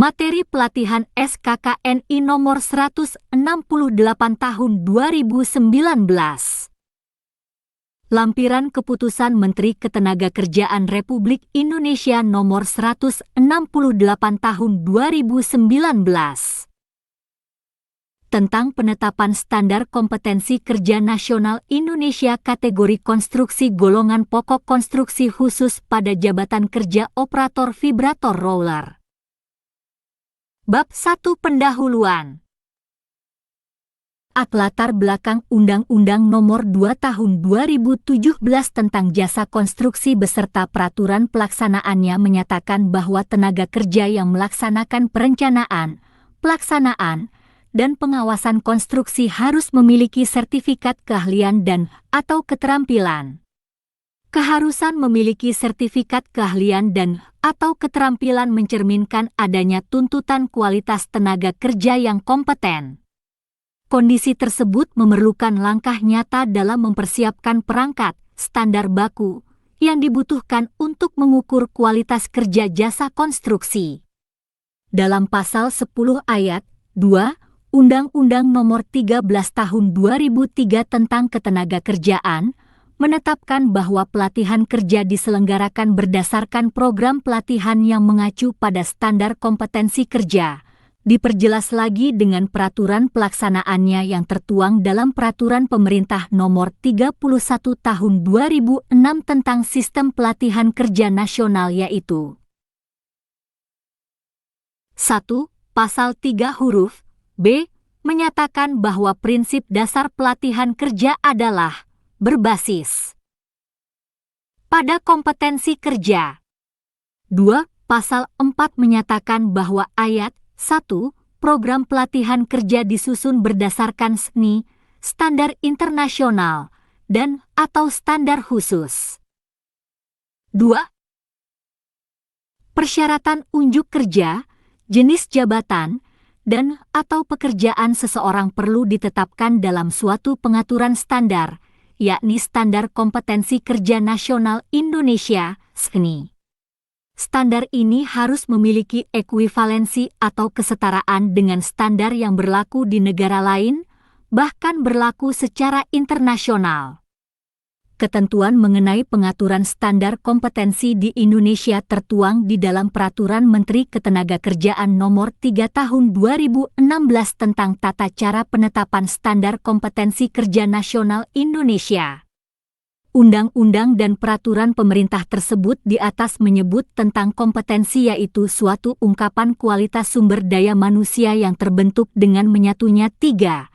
Materi pelatihan SKKNI nomor 168 tahun 2019. Lampiran Keputusan Menteri Ketenagakerjaan Republik Indonesia nomor 168 tahun 2019 tentang penetapan standar kompetensi kerja nasional Indonesia kategori konstruksi golongan pokok konstruksi khusus pada jabatan kerja operator vibrator roller. Bab 1 Pendahuluan. Latar belakang Undang-Undang Nomor 2 Tahun 2017 tentang Jasa Konstruksi beserta peraturan pelaksanaannya menyatakan bahwa tenaga kerja yang melaksanakan perencanaan, pelaksanaan, dan pengawasan konstruksi harus memiliki sertifikat keahlian dan/atau keterampilan. Keharusan memiliki sertifikat keahlian dan/atau keterampilan mencerminkan adanya tuntutan kualitas tenaga kerja yang kompeten. Kondisi tersebut memerlukan langkah nyata dalam mempersiapkan perangkat, standar baku, yang dibutuhkan untuk mengukur kualitas kerja jasa konstruksi. Dalam Pasal 10 Ayat 2, Undang-Undang Nomor 13 Tahun 2003 tentang Ketenagakerjaan, menetapkan bahwa pelatihan kerja diselenggarakan berdasarkan program pelatihan yang mengacu pada standar kompetensi kerja. Diperjelas lagi dengan peraturan pelaksanaannya yang tertuang dalam Peraturan Pemerintah Nomor 31 Tahun 2006 tentang Sistem Pelatihan Kerja Nasional yaitu 1. Pasal 3 huruf B menyatakan bahwa prinsip dasar pelatihan kerja adalah berbasis pada kompetensi kerja. 2. Pasal 4 menyatakan bahwa ayat 1. Program pelatihan kerja disusun berdasarkan SNI, standar internasional, dan/atau standar khusus. 2. Persyaratan unjuk kerja, jenis jabatan, dan/atau pekerjaan seseorang perlu ditetapkan dalam suatu pengaturan standar, yakni Standar Kompetensi Kerja Nasional Indonesia, SKNI. Standar ini harus memiliki ekuivalensi atau kesetaraan dengan standar yang berlaku di negara lain, bahkan berlaku secara internasional. Ketentuan mengenai pengaturan standar kompetensi di Indonesia tertuang di dalam Peraturan Menteri Ketenagakerjaan Nomor 3 Tahun 2016 tentang tata cara penetapan standar kompetensi kerja nasional Indonesia. Undang-undang dan peraturan pemerintah tersebut di atas menyebut tentang kompetensi yaitu suatu ungkapan kualitas sumber daya manusia yang terbentuk dengan menyatunya tiga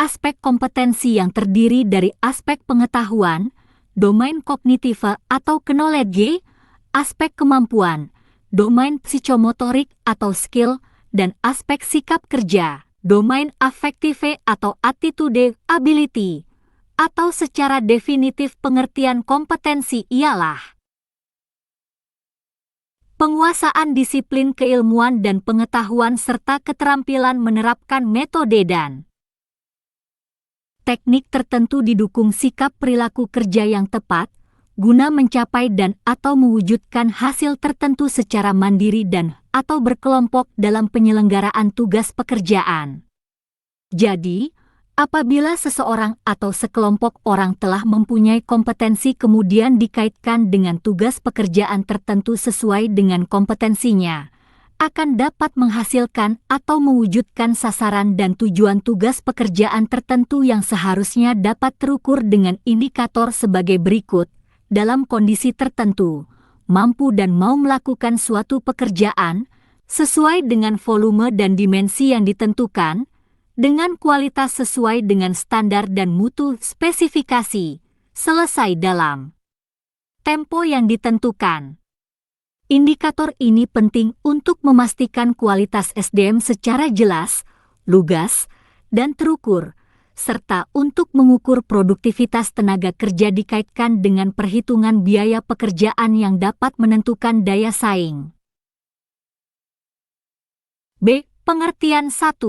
aspek kompetensi yang terdiri dari aspek pengetahuan, domain kognitif atau knowledge, aspek kemampuan, domain psikomotorik atau skill, dan aspek sikap kerja, domain affective atau attitude ability. Atau secara definitif pengertian kompetensi ialah penguasaan disiplin keilmuan dan pengetahuan serta keterampilan menerapkan metode dan teknik tertentu didukung sikap perilaku kerja yang tepat, guna mencapai dan/atau mewujudkan hasil tertentu secara mandiri dan/atau berkelompok dalam penyelenggaraan tugas pekerjaan. Jadi, apabila seseorang atau sekelompok orang telah mempunyai kompetensi kemudian dikaitkan dengan tugas pekerjaan tertentu sesuai dengan kompetensinya, akan dapat menghasilkan atau mewujudkan sasaran dan tujuan tugas pekerjaan tertentu yang seharusnya dapat terukur dengan indikator sebagai berikut. Dalam kondisi tertentu, mampu dan mau melakukan suatu pekerjaan sesuai dengan volume dan dimensi yang ditentukan, dengan kualitas sesuai dengan standar dan mutu spesifikasi, selesai dalam tempo yang ditentukan. Indikator ini penting untuk memastikan kualitas SDM secara jelas, lugas, dan terukur, serta untuk mengukur produktivitas tenaga kerja dikaitkan dengan perhitungan biaya pekerjaan yang dapat menentukan daya saing. B. Pengertian 1.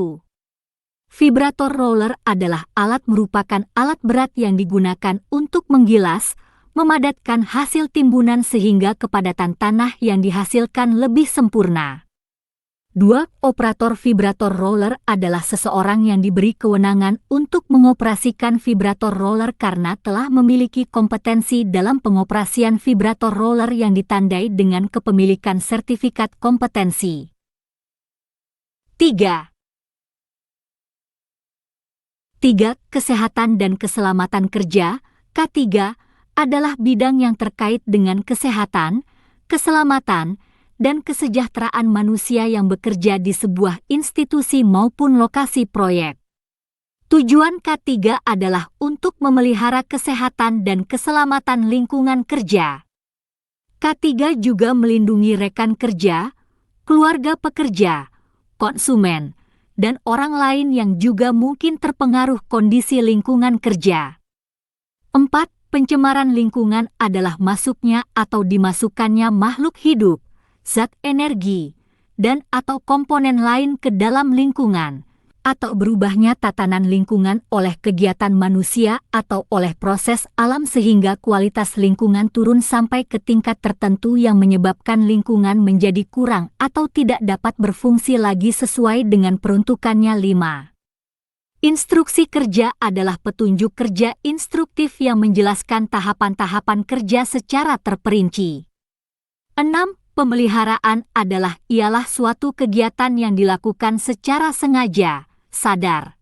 Vibrator roller adalah merupakan alat berat yang digunakan untuk menggilas, memadatkan hasil timbunan sehingga kepadatan tanah yang dihasilkan lebih sempurna. 2. Operator vibrator roller adalah seseorang yang diberi kewenangan untuk mengoperasikan vibrator roller karena telah memiliki kompetensi dalam pengoperasian vibrator roller yang ditandai dengan kepemilikan sertifikat kompetensi. 3. Kesehatan dan keselamatan kerja. K3 adalah bidang yang terkait dengan kesehatan, keselamatan, dan kesejahteraan manusia yang bekerja di sebuah institusi maupun lokasi proyek. Tujuan K3 adalah untuk memelihara kesehatan dan keselamatan lingkungan kerja. K3 juga melindungi rekan kerja, keluarga pekerja, konsumen, dan orang lain yang juga mungkin terpengaruh kondisi lingkungan kerja. 4. Pencemaran lingkungan adalah masuknya atau dimasukkannya makhluk hidup, zat energi, dan atau komponen lain ke dalam lingkungan, atau berubahnya tatanan lingkungan oleh kegiatan manusia atau oleh proses alam sehingga kualitas lingkungan turun sampai ke tingkat tertentu yang menyebabkan lingkungan menjadi kurang atau tidak dapat berfungsi lagi sesuai dengan peruntukannya. 5. Instruksi kerja adalah petunjuk kerja instruktif yang menjelaskan tahapan-tahapan kerja secara terperinci. 6. Pemeliharaan ialah suatu kegiatan yang dilakukan secara sengaja, sadar,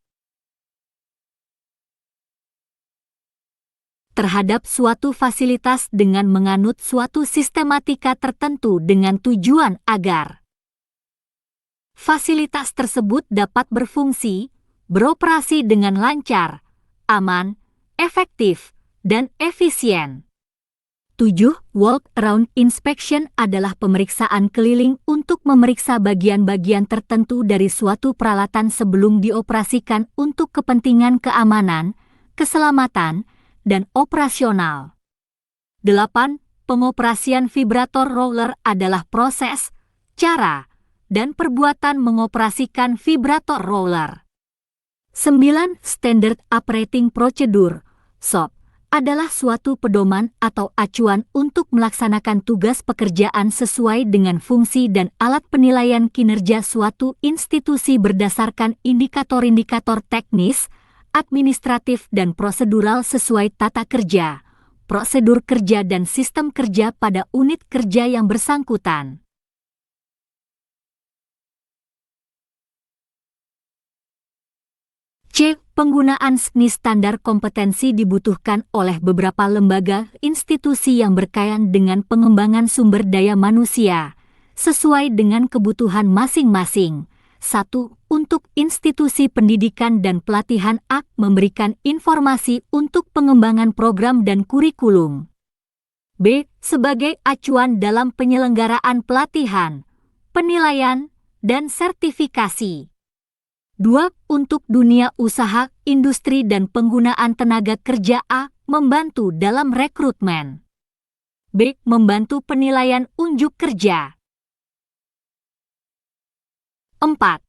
terhadap suatu fasilitas dengan menganut suatu sistematika tertentu dengan tujuan agar fasilitas tersebut dapat berfungsi, beroperasi dengan lancar, aman, efektif, dan efisien. 7. Walk-around inspection adalah pemeriksaan keliling untuk memeriksa bagian-bagian tertentu dari suatu peralatan sebelum dioperasikan untuk kepentingan keamanan, keselamatan, dan operasional. 8. Pengoperasian vibrator roller adalah proses, cara, dan perbuatan mengoperasikan vibrator roller. 9. Standard Operating Procedure, SOP, adalah suatu pedoman atau acuan untuk melaksanakan tugas pekerjaan sesuai dengan fungsi dan alat penilaian kinerja suatu institusi berdasarkan indikator-indikator teknis, administratif dan prosedural sesuai tata kerja, prosedur kerja dan sistem kerja pada unit kerja yang bersangkutan. C. Penggunaan SKNI standar kompetensi dibutuhkan oleh beberapa lembaga institusi yang berkaitan dengan pengembangan sumber daya manusia, sesuai dengan kebutuhan masing-masing. 1. Untuk institusi pendidikan dan pelatihan memberikan informasi untuk pengembangan program dan kurikulum. B. Sebagai acuan dalam penyelenggaraan pelatihan, penilaian, dan sertifikasi. 2. Untuk dunia usaha, industri dan penggunaan tenaga kerja membantu dalam rekrutmen. B. Membantu penilaian unjuk kerja. 4.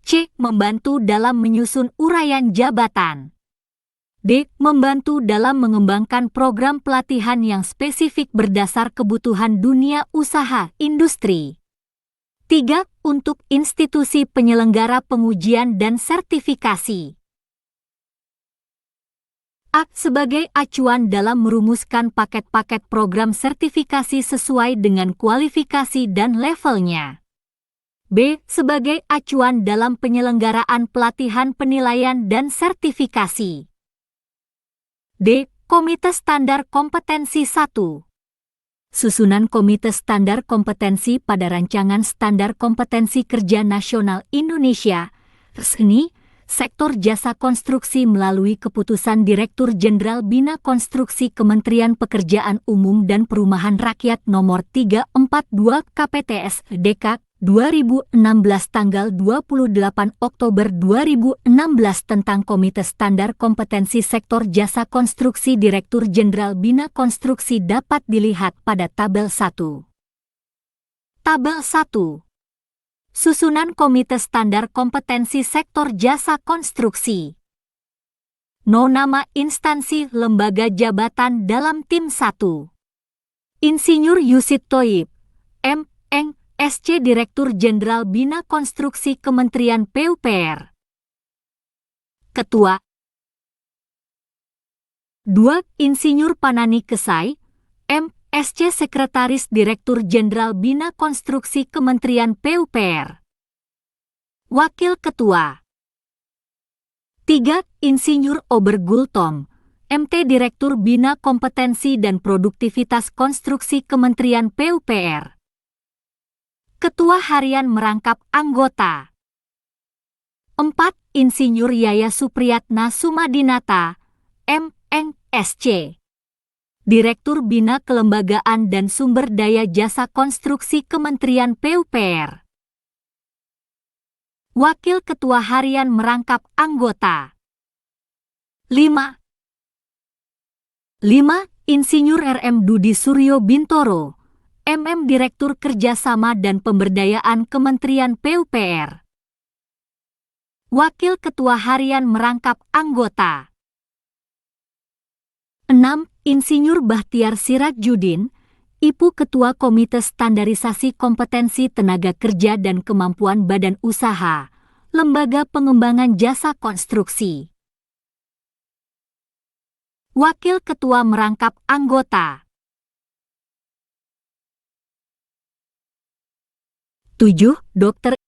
C. Membantu dalam menyusun uraian jabatan. D. Membantu dalam mengembangkan program pelatihan yang spesifik berdasar kebutuhan dunia usaha, industri. 3. Untuk institusi penyelenggara pengujian dan sertifikasi. A. Sebagai acuan dalam merumuskan paket-paket program sertifikasi sesuai dengan kualifikasi dan levelnya. B. Sebagai acuan dalam penyelenggaraan pelatihan penilaian dan sertifikasi. D. Komite Standar Kompetensi 1. Susunan Komite Standar Kompetensi pada Rancangan Standar Kompetensi Kerja Nasional Indonesia, SKNI, Sektor Jasa Konstruksi melalui Keputusan Direktur Jenderal Bina Konstruksi Kementerian Pekerjaan Umum dan Perumahan Rakyat Nomor 342 KPTS DK 2016 tanggal 28 Oktober 2016 tentang Komite Standar Kompetensi Sektor Jasa Konstruksi Direktur Jenderal Bina Konstruksi dapat dilihat pada tabel 1. Tabel 1. Susunan Komite Standar Kompetensi Sektor Jasa Konstruksi. Nama instansi lembaga jabatan dalam tim 1. Insinyur Yusid Thoyib, M.Eng. SC Direktur Jenderal Bina Konstruksi Kementerian PUPR. Ketua 2. Insinyur Panani Kesai, M.Sc. Sekretaris Direktur Jenderal Bina Konstruksi Kementerian PUPR. Wakil Ketua 3. Insinyur Obergultom, MT Direktur Bina Kompetensi dan Produktivitas Konstruksi Kementerian PUPR. Ketua Harian merangkap anggota. 4. Insinyur Yaya Supriyatna Sumadinata, M.Eng.Sc. Direktur Bina Kelembagaan dan Sumber Daya Jasa Konstruksi Kementerian PUPR. Wakil Ketua Harian merangkap anggota. 5. Insinyur R.M. Dudi Suryo Bintoro, MM Direktur Kerjasama dan Pemberdayaan Kementerian PUPR. Wakil Ketua Harian merangkap anggota. 6. Insinyur Bahtiar Sirajudin, IPU Ketua Komite Standarisasi Kompetensi Tenaga Kerja dan Kemampuan Badan Usaha, Lembaga Pengembangan Jasa Konstruksi. Wakil Ketua merangkap anggota. 7. Dr.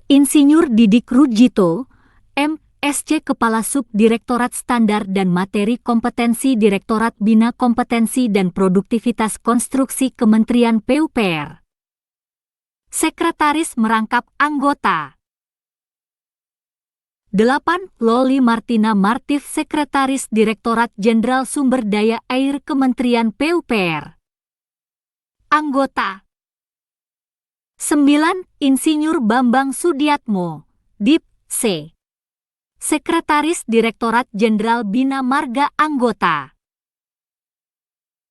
Insinyur Didik Rujito, M.Sc. Kepala Subdirektorat Standar dan Materi Kompetensi Direktorat Bina Kompetensi dan Produktivitas Konstruksi Kementerian PUPR. Sekretaris merangkap anggota. 8. Loli Martina Martif, Sekretaris Direktorat Jenderal Sumber Daya Air Kementerian PUPR. Anggota. 9. Insinyur Bambang Sudiatmo, Dip.C. Sekretaris Direktorat Jenderal Bina Marga anggota.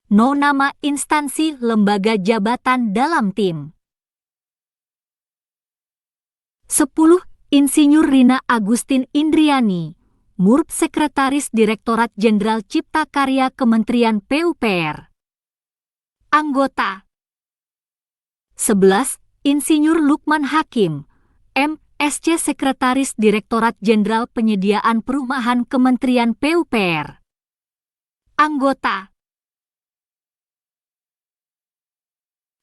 No nama instansi lembaga jabatan dalam tim. 10. Insinyur Rina Agustin Indriani, Murp Sekretaris Direktorat Jenderal Cipta Karya Kementerian PUPR. Anggota. 11. Insinyur Lukman Hakim, M.Sc. Sekretaris Direktorat Jenderal Penyediaan Perumahan Kementerian PUPR. Anggota.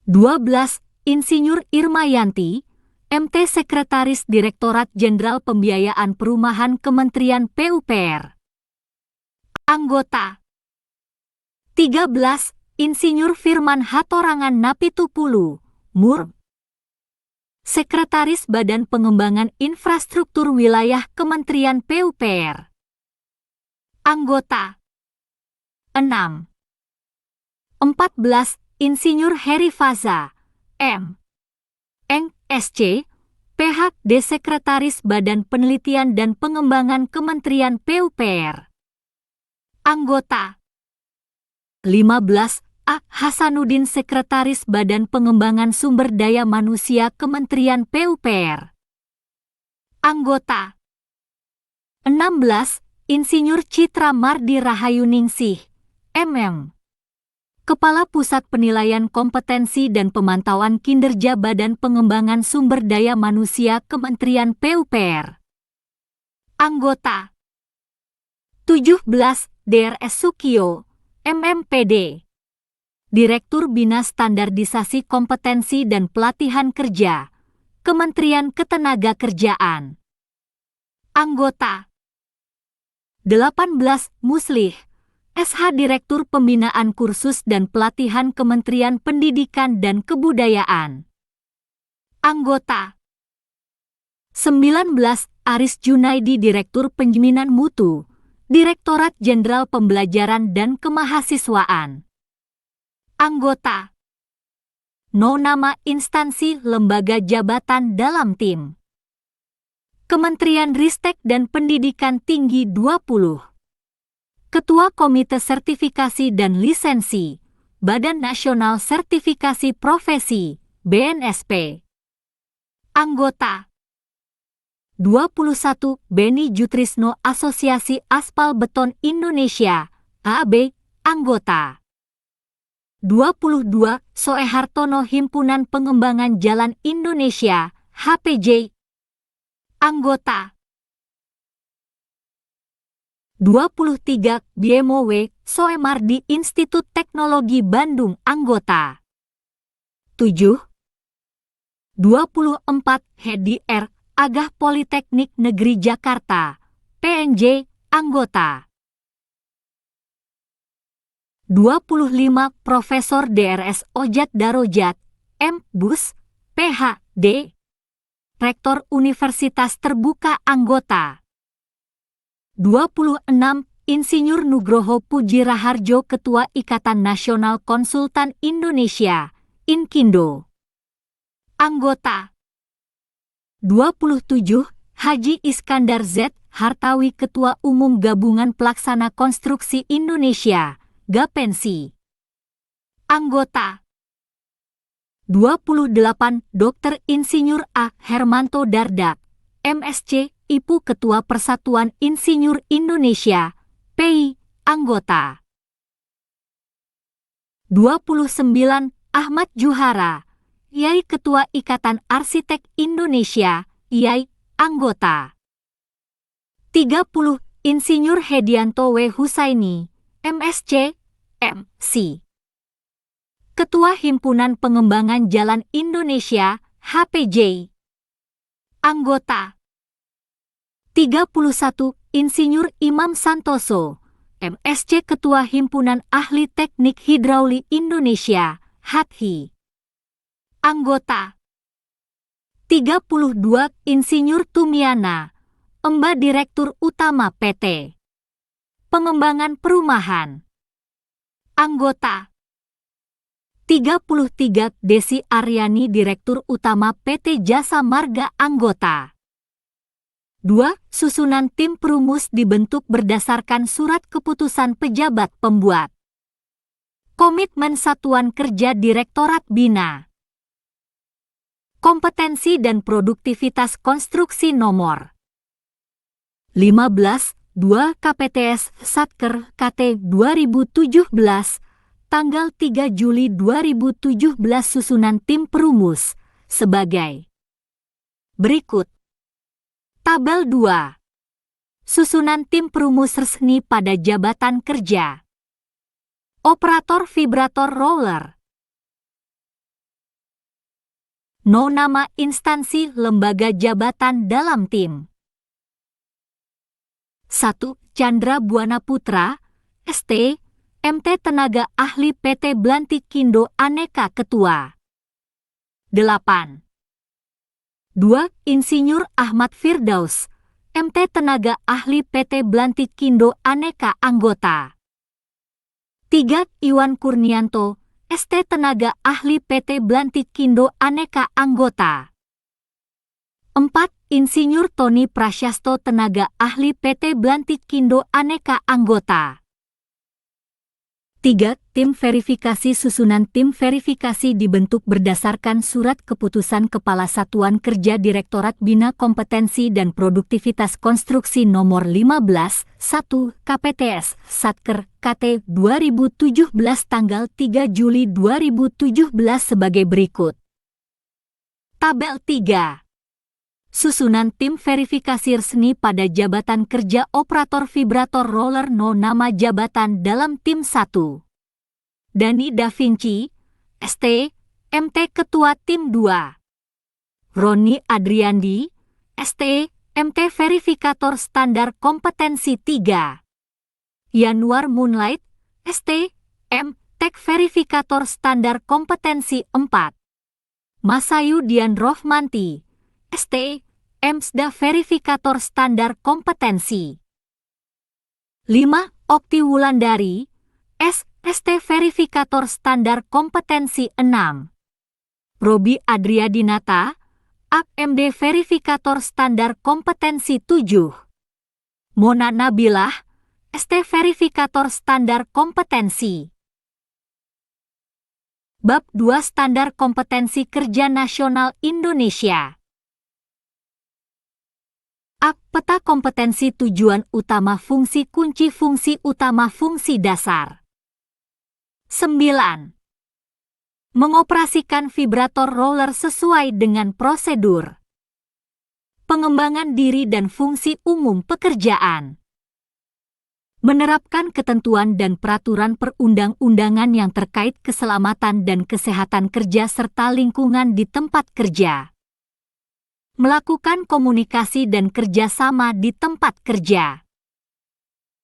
12. Insinyur Irmayanti, MT Sekretaris Direktorat Jenderal Pembiayaan Perumahan Kementerian PUPR. Anggota. 13. Insinyur Firman Hatorangan Napitupulu, Murp. Sekretaris Badan Pengembangan Infrastruktur Wilayah Kementerian PUPR. Anggota. 6. 14. Insinyur Heri Faza, M. Eng.Sc. PhD Sekretaris Badan Penelitian dan Pengembangan Kementerian PUPR. Anggota. 15. A. Hasanuddin Sekretaris Badan Pengembangan Sumber Daya Manusia Kementerian PUPR. Anggota. 16. Insinyur Citra Mardi Rahayuningsih, MM. Kepala Pusat Penilaian Kompetensi dan Pemantauan Kinerja Badan Pengembangan Sumber Daya Manusia Kementerian PUPR. Anggota. 17. Drs. Sukio, MMPD. Direktur Bina Standarisasi Kompetensi dan Pelatihan Kerja, Kementerian Ketenagakerjaan. Anggota. 18. Muslih, SH Direktur Pembinaan Kursus dan Pelatihan Kementerian Pendidikan dan Kebudayaan. Anggota. 19. Aris Junaidi, Direktur Penjaminan Mutu, Direktorat Jenderal Pembelajaran dan Kemahasiswaan. Anggota. No nama instansi lembaga jabatan dalam tim. Kementerian Ristek dan Pendidikan Tinggi 20. Ketua Komite Sertifikasi dan Lisensi, Badan Nasional Sertifikasi Profesi, BNSP. Anggota. 21. Beni Jutrisno, Asosiasi Aspal Beton Indonesia, AB, Anggota. 22. Soehartono Himpunan Pengembangan Jalan Indonesia, HPJ. Anggota. 23. BMOW, Soemardi Institut Teknologi Bandung, anggota. 7. 24. Hedi R. Agah Politeknik Negeri Jakarta, PNJ, anggota. 25. Profesor DRS Ojat Darojat, M. Bus, PhD, Rektor Universitas Terbuka, anggota. 26. Insinyur Nugroho Puji Raharjo, Ketua Ikatan Nasional Konsultan Indonesia, Inkindo, anggota. 27. Haji Iskandar Z. Hartawi, Ketua Umum Gabungan Pelaksana Konstruksi Indonesia, Gapensi, anggota. 28. Dr. Insinyur A. Hermanto Dardak, MSc, IPU, Ketua Persatuan Insinyur Indonesia, PI, anggota. 29. Ahmad Juhara, Yai, Ketua Ikatan Arsitek Indonesia, IAI, anggota. 30. Insinyur Hedianto W. Husaini, MSc, MC, Ketua Himpunan Pengembangan Jalan Indonesia, HPJ, anggota. 31. Insinyur Imam Santoso, MSc, Ketua Himpunan Ahli Teknik Hidrauli Indonesia, HATHI, anggota. 32. Insinyur Tumiana, Emba, Direktur Utama PT Pengembangan Perumahan, anggota. 33. Desi Aryani, Direktur Utama PT Jasa Marga, anggota. 2. Susunan tim perumus dibentuk berdasarkan surat keputusan pejabat pembuat Komitmen Satuan Kerja Direktorat Bina Kompetensi dan Produktivitas Konstruksi Nomor 15, 2 KPTS Satker KT 2017, tanggal 3 Juli 2017. Susunan tim perumus sebagai berikut. Tabel 2. Susunan tim perumus resmi pada jabatan kerja. Operator vibrator roller. No. Nama instansi lembaga jabatan dalam tim. 1. Chandra Buana Putra, ST, MT, Tenaga Ahli PT Blantikindo Aneka, Ketua. 8. 2. Insinyur Ahmad Firdaus, MT, Tenaga Ahli PT Blantikindo Aneka, anggota. 3. Iwan Kurnianto, ST, Tenaga Ahli PT Blantikindo Aneka, anggota. 4. Insinyur Tony Prasyasto, Tenaga Ahli PT Blantikindo Aneka, anggota. 3. Tim verifikasi. Susunan tim verifikasi dibentuk berdasarkan Surat Keputusan Kepala Satuan Kerja Direktorat Bina Kompetensi dan Produktivitas Konstruksi Nomor 15, 1 KPTS Satker KT 2017 tanggal 3 Juli 2017 sebagai berikut. Tabel 3. Susunan tim verifikasi resmi pada jabatan kerja operator vibrator roller. No. Nama jabatan dalam tim 1. Dani Da Vinci, ST, MT, Ketua Tim 2. Roni Adriandi, ST, MT, Verifikator Standar Kompetensi 3. Yanuar Moonlight, ST, M, Tek Verifikator Standar Kompetensi 4. Masayu Dian Rohmanti, ST, MSDA Verifikator Standar Kompetensi 5. Okti Wulandari, ST, Verifikator Standar Kompetensi 6. Robi Adriadinata, AKMD Verifikator Standar Kompetensi 7. Mona Nabilah, ST, Verifikator Standar Kompetensi. Bab 2 Standar Kompetensi Kerja Nasional Indonesia. Peta kompetensi tujuan utama fungsi kunci fungsi utama fungsi dasar. 9. Mengoperasikan vibrator roller sesuai dengan prosedur. Pengembangan diri dan fungsi umum pekerjaan. Menerapkan ketentuan dan peraturan perundang-undangan yang terkait keselamatan dan kesehatan kerja serta lingkungan di tempat kerja. Melakukan komunikasi dan kerjasama di tempat kerja.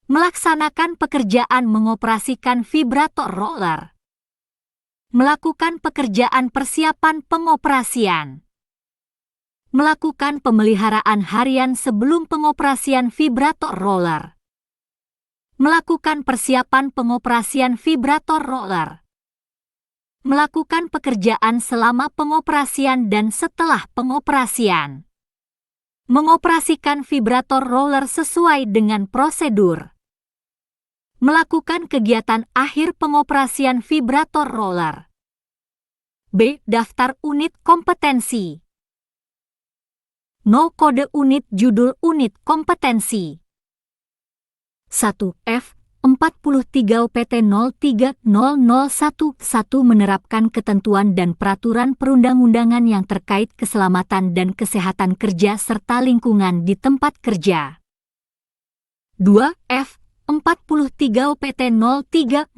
Melaksanakan pekerjaan mengoperasikan vibrator roller. Melakukan pekerjaan persiapan pengoperasian. Melakukan pemeliharaan harian sebelum pengoperasian vibrator roller. Melakukan persiapan pengoperasian vibrator roller. Melakukan pekerjaan selama pengoperasian dan setelah pengoperasian. Mengoperasikan vibrator roller sesuai dengan prosedur. Melakukan kegiatan akhir pengoperasian vibrator roller. B. Daftar unit kompetensi. No kode unit judul unit kompetensi. 1. F. 43 PT 030011 menerapkan ketentuan dan peraturan perundang-undangan yang terkait keselamatan dan kesehatan kerja serta lingkungan di tempat kerja. 2. F. 43 PT 030021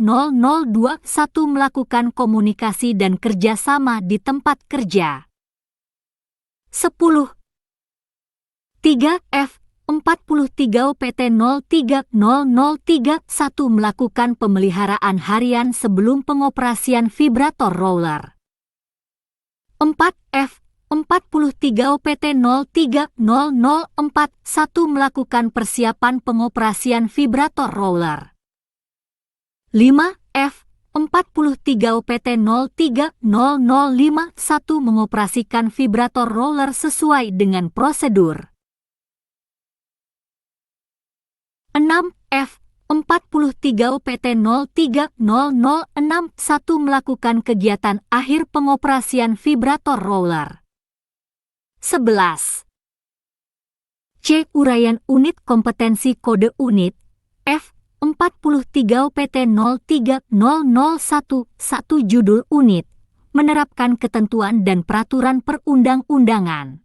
melakukan komunikasi dan kerjasama di tempat kerja. 10. 3. F. 43 PT 030031 melakukan pemeliharaan harian sebelum pengoperasian vibrator roller. 4. F. 43 PT 030041 melakukan persiapan pengoperasian vibrator roller. 5. F. 43 PT 030051 mengoperasikan vibrator roller sesuai dengan prosedur. 6. F. 43 PT 030061 melakukan kegiatan akhir pengoperasian vibrator roller. 11. C. Uraian unit kompetensi kode unit F. 43 PT 030011 judul unit menerapkan ketentuan dan peraturan perundang-undangan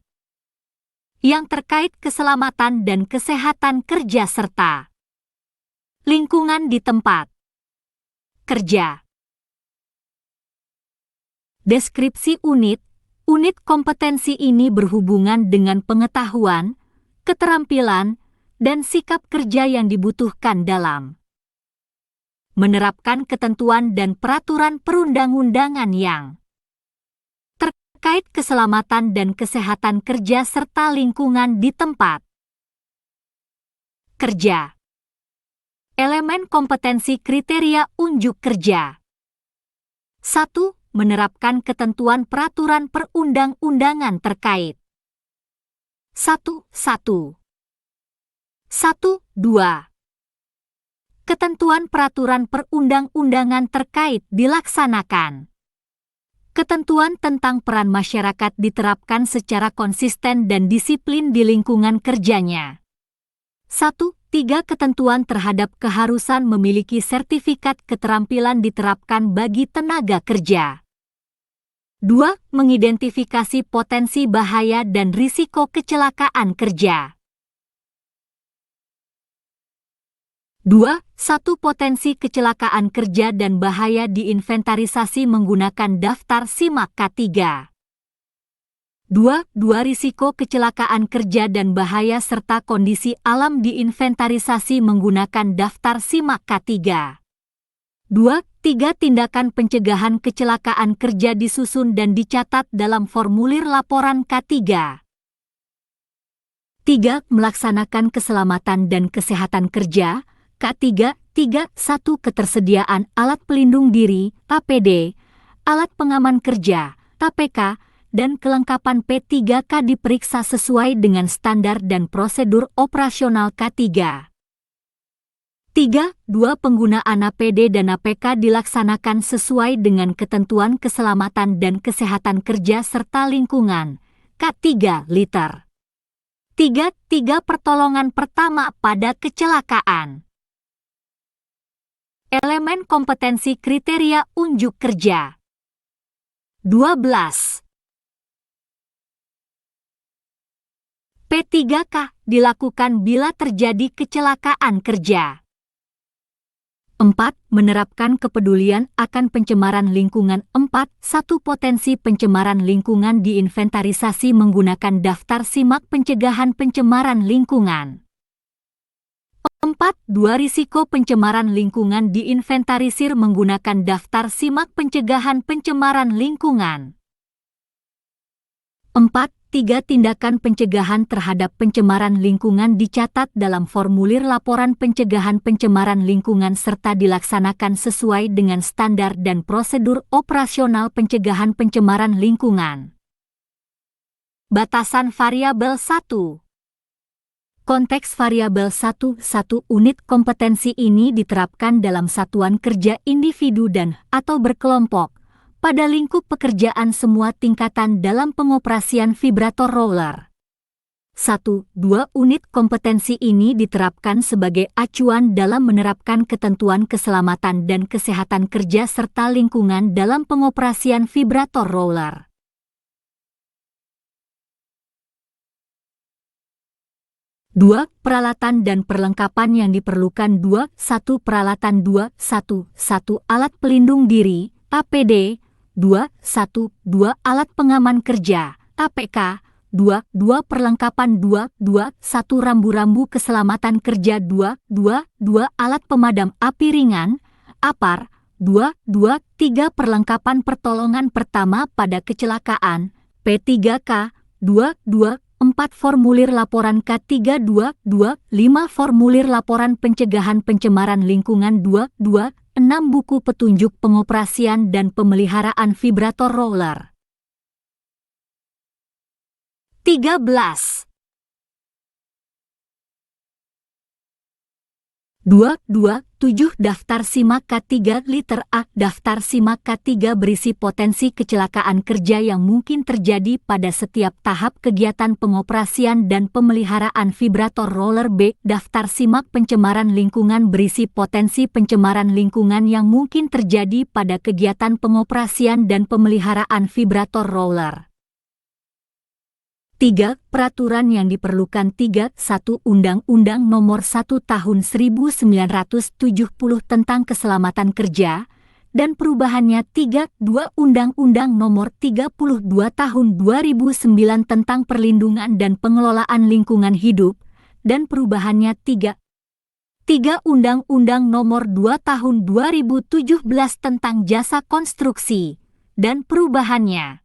yang terkait keselamatan dan kesehatan kerja serta lingkungan di tempat kerja. Deskripsi unit. Unit kompetensi ini berhubungan dengan pengetahuan, keterampilan, dan sikap kerja yang dibutuhkan dalam menerapkan ketentuan dan peraturan perundang-undangan yang terkait keselamatan dan kesehatan kerja serta lingkungan di tempat kerja. Elemen kompetensi kriteria unjuk kerja. 1. Menerapkan ketentuan peraturan perundang-undangan terkait. 1. 2. Ketentuan peraturan perundang-undangan terkait dilaksanakan. Ketentuan tentang peran masyarakat diterapkan secara konsisten dan disiplin di lingkungan kerjanya. 1. 3. Ketentuan terhadap keharusan memiliki sertifikat keterampilan diterapkan bagi tenaga kerja. 2. Mengidentifikasi potensi bahaya dan risiko kecelakaan kerja. 2. 1. Potensi kecelakaan kerja dan bahaya diinventarisasi menggunakan daftar SIMAK K3. 2. Risiko kecelakaan kerja dan bahaya serta kondisi alam diinventarisasi menggunakan daftar SIMAK K3. 2. Tindakan pencegahan kecelakaan kerja disusun dan dicatat dalam formulir laporan K3. 3. Melaksanakan keselamatan dan kesehatan kerja K3. 1. Ketersediaan alat pelindung diri APD, alat pengaman kerja APK, dan kelengkapan P3K diperiksa sesuai dengan standar dan prosedur operasional K3. 3. Penggunaan APD dan APK dilaksanakan sesuai dengan ketentuan keselamatan dan kesehatan kerja serta lingkungan K3 liter. 3. Pertolongan pertama pada kecelakaan. Elemen kompetensi kriteria unjuk kerja. 12. P3K dilakukan bila terjadi kecelakaan kerja. 4. Menerapkan kepedulian akan pencemaran lingkungan. 4. Satu potensi pencemaran lingkungan diinventarisasi menggunakan daftar simak pencegahan pencemaran lingkungan. 4. Dua risiko pencemaran lingkungan diinventarisir menggunakan daftar simak pencegahan pencemaran lingkungan. 4. Tiga tindakan pencegahan terhadap pencemaran lingkungan dicatat dalam formulir laporan pencegahan pencemaran lingkungan serta dilaksanakan sesuai dengan standar dan prosedur operasional pencegahan pencemaran lingkungan. Batasan variabel 1. Konteks variabel 1. Satu unit kompetensi ini diterapkan dalam satuan kerja individu dan atau berkelompok pada lingkup pekerjaan semua tingkatan dalam pengoperasian vibrator roller. 1. Dua unit kompetensi ini diterapkan sebagai acuan dalam menerapkan ketentuan keselamatan dan kesehatan kerja serta lingkungan dalam pengoperasian vibrator roller. 2. Peralatan dan perlengkapan yang diperlukan. 2. 1. Peralatan. 2. 1. 1. Alat pelindung diri APD. 2. 1. 2. Alat pengaman kerja APK. 2. 2. Perlengkapan. 2. 2. 1. Rambu-rambu keselamatan kerja. 2. 2. 2. Alat pemadam api ringan APAR. 2. 2. 3. Perlengkapan pertolongan pertama pada kecelakaan P3K. 2. 2. 4. Formulir laporan K3. 2. 2. 5. Formulir laporan pencegahan pencemaran lingkungan. 2. 2. 6. Buku petunjuk pengoperasian dan pemeliharaan vibrator roller. 13. 2. 2. 7. Daftar simak K3 liter A. Daftar simak K3 berisi potensi kecelakaan kerja yang mungkin terjadi pada setiap tahap kegiatan pengoperasian dan pemeliharaan vibrator roller. B. Daftar simak pencemaran lingkungan berisi potensi pencemaran lingkungan yang mungkin terjadi pada kegiatan pengoperasian dan pemeliharaan vibrator roller. 3. Peraturan yang diperlukan. 3. 1. Undang-Undang Nomor 1 Tahun 1970 tentang Keselamatan Kerja dan perubahannya. 3. 2. Undang-Undang Nomor 32 Tahun 2009 tentang Perlindungan dan Pengelolaan Lingkungan Hidup dan perubahannya. 3. 3. Undang-Undang Nomor 2 Tahun 2017 tentang Jasa Konstruksi dan perubahannya.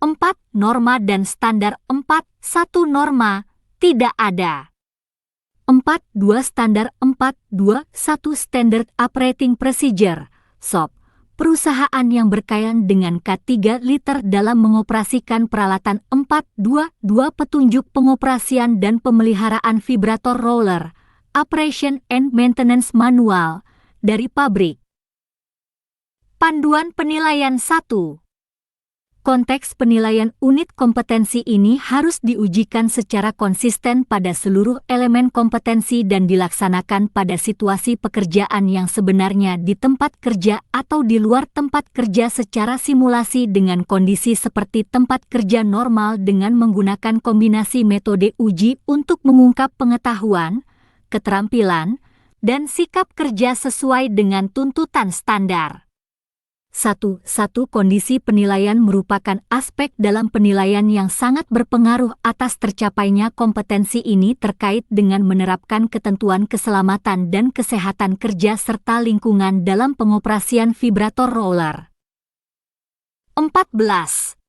4. Norma dan standar. 4. 1. Norma, tidak ada. 4. 2. Standar. 4. 2. 1. Standard Operating Procedure SOP. Perusahaan yang berkaitan dengan K3 liter dalam mengoperasikan peralatan. 4. 2. 2. Petunjuk pengoperasian dan pemeliharaan vibrator roller Operation and Maintenance Manual dari pabrik. Panduan penilaian 1. Konteks penilaian unit kompetensi ini harus diujikan secara konsisten pada seluruh elemen kompetensi dan dilaksanakan pada situasi pekerjaan yang sebenarnya di tempat kerja atau di luar tempat kerja secara simulasi dengan kondisi seperti tempat kerja normal dengan menggunakan kombinasi metode uji untuk mengungkap pengetahuan, keterampilan, dan sikap kerja sesuai dengan tuntutan standar. 1. Kondisi penilaian merupakan aspek dalam penilaian yang sangat berpengaruh atas tercapainya kompetensi ini terkait dengan menerapkan ketentuan keselamatan dan kesehatan kerja serta lingkungan dalam pengoperasian vibrator roller. 14.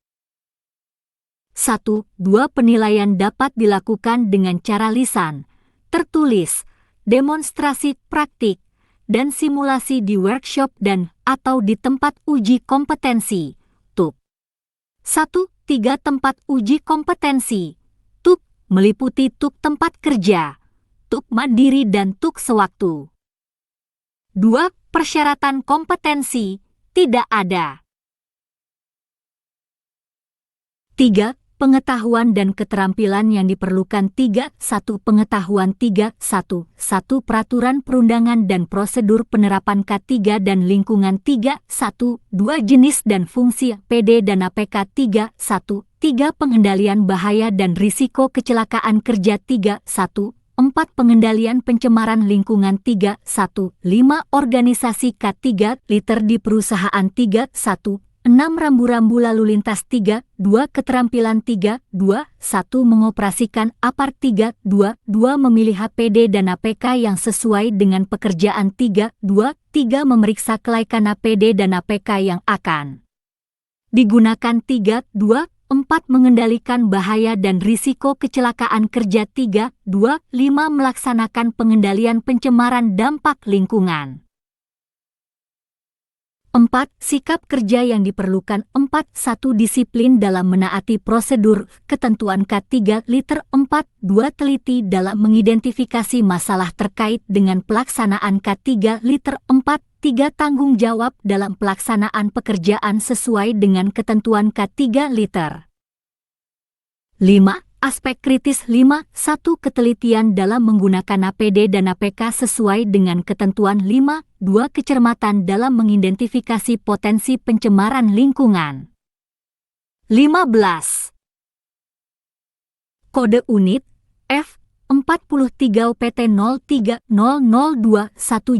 1. 2. Penilaian dapat dilakukan dengan cara lisan, tertulis, demonstrasi praktik, dan simulasi di workshop dan atau di tempat uji kompetensi, TUK. 1. 3. Tempat uji kompetensi, TUK, meliputi TUK tempat kerja, TUK mandiri dan TUK sewaktu. 2. Persyaratan kompetensi, tidak ada. 3. Pengetahuan dan keterampilan yang diperlukan 3.1 Pengetahuan 3.1 Peraturan perundangan dan prosedur penerapan K3 dan lingkungan 3.1 2 Jenis dan fungsi PD dan APK 3.1 3 Pengendalian bahaya dan risiko kecelakaan kerja 3.1 4 Pengendalian pencemaran lingkungan 3.1 5 Organisasi K3 liter di perusahaan 3.1 6 rambu-rambu lalu lintas 3, 2 keterampilan 3, 2, 1 mengoperasikan apar 3, 2, 2 memilih HPD dan APK yang sesuai dengan pekerjaan 3, 2, 3 memeriksa kelaikan APD dan APK yang akan digunakan 3, 2, 4 mengendalikan bahaya dan risiko kecelakaan kerja 3, 2, 5 melaksanakan pengendalian pencemaran dampak lingkungan. 4. Sikap kerja yang diperlukan 4. 1. Disiplin dalam menaati prosedur, ketentuan K3 liter 4. 2. Teliti dalam mengidentifikasi masalah terkait dengan pelaksanaan K3 liter 4. 3. Tanggung jawab dalam pelaksanaan pekerjaan sesuai dengan ketentuan K3 liter 5. Aspek kritis 5. 1. Ketelitian dalam menggunakan APD dan APK sesuai dengan ketentuan 5. 2. Kecermatan dalam mengidentifikasi potensi pencemaran lingkungan. 15. Kode unit F43 OPT 030021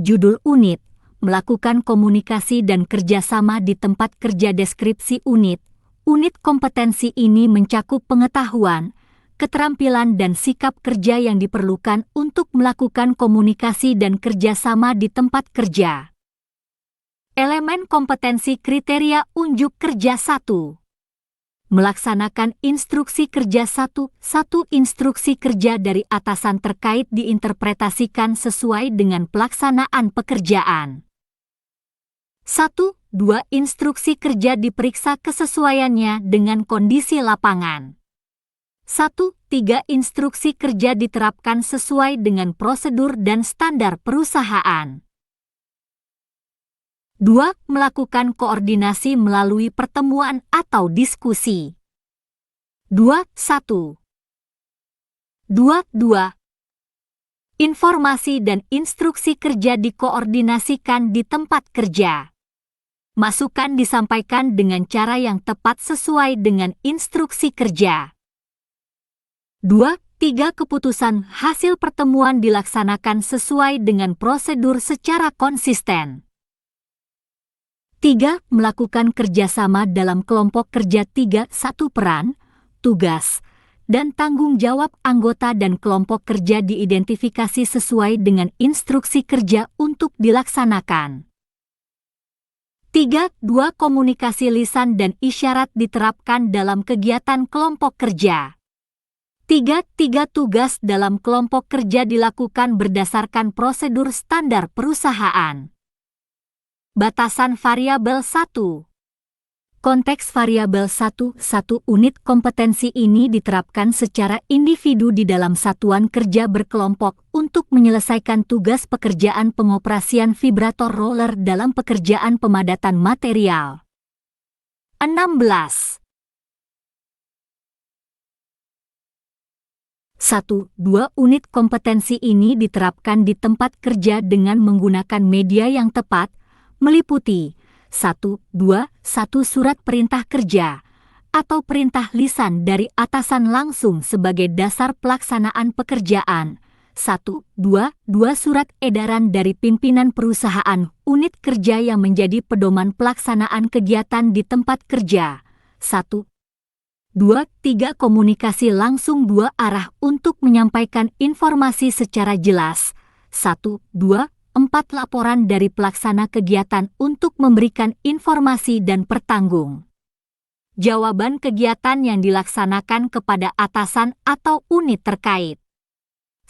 Judul unit melakukan komunikasi dan kerjasama di tempat kerja. Deskripsi unit. Unit kompetensi ini mencakup pengetahuan, keterampilan dan sikap kerja yang diperlukan untuk melakukan komunikasi dan kerjasama di tempat kerja. Elemen kompetensi kriteria unjuk kerja 1. Melaksanakan instruksi kerja 1. 1. Instruksi kerja dari atasan terkait diinterpretasikan sesuai dengan pelaksanaan pekerjaan. 1. 2. Instruksi kerja diperiksa kesesuaiannya dengan kondisi lapangan. 1. 3. Instruksi kerja diterapkan sesuai dengan prosedur dan standar perusahaan. 2. Melakukan koordinasi melalui pertemuan atau diskusi. 2. 1. 2. Informasi dan instruksi kerja dikoordinasikan di tempat kerja. Masukan disampaikan dengan cara yang tepat sesuai dengan instruksi kerja. 2. 3. Keputusan hasil pertemuan dilaksanakan sesuai dengan prosedur secara konsisten. 3. Melakukan kerjasama dalam kelompok kerja 3. 1. Peran, tugas, dan tanggung jawab anggota dan kelompok kerja diidentifikasi sesuai dengan instruksi kerja untuk dilaksanakan. 3. 2. Komunikasi lisan dan isyarat diterapkan dalam kegiatan kelompok kerja. 3. Tugas dalam kelompok kerja dilakukan berdasarkan prosedur standar perusahaan. Batasan variabel 1. Konteks variabel 1. Unit kompetensi ini diterapkan secara individu di dalam satuan kerja berkelompok untuk menyelesaikan tugas pekerjaan pengoperasian vibrator roller dalam pekerjaan pemadatan material. 16. 1. 2. Unit kompetensi ini diterapkan di tempat kerja dengan menggunakan media yang tepat, meliputi 1. 2. 1. Surat perintah kerja atau perintah lisan dari atasan langsung sebagai dasar pelaksanaan pekerjaan. 1. 2. 2. Surat edaran dari pimpinan perusahaan unit kerja yang menjadi pedoman pelaksanaan kegiatan di tempat kerja. 1. 2. 3. Komunikasi langsung dua arah untuk menyampaikan informasi secara jelas. 1. 2. 4. Laporan dari pelaksana kegiatan untuk memberikan informasi dan pertanggung jawaban kegiatan yang dilaksanakan kepada atasan atau unit terkait.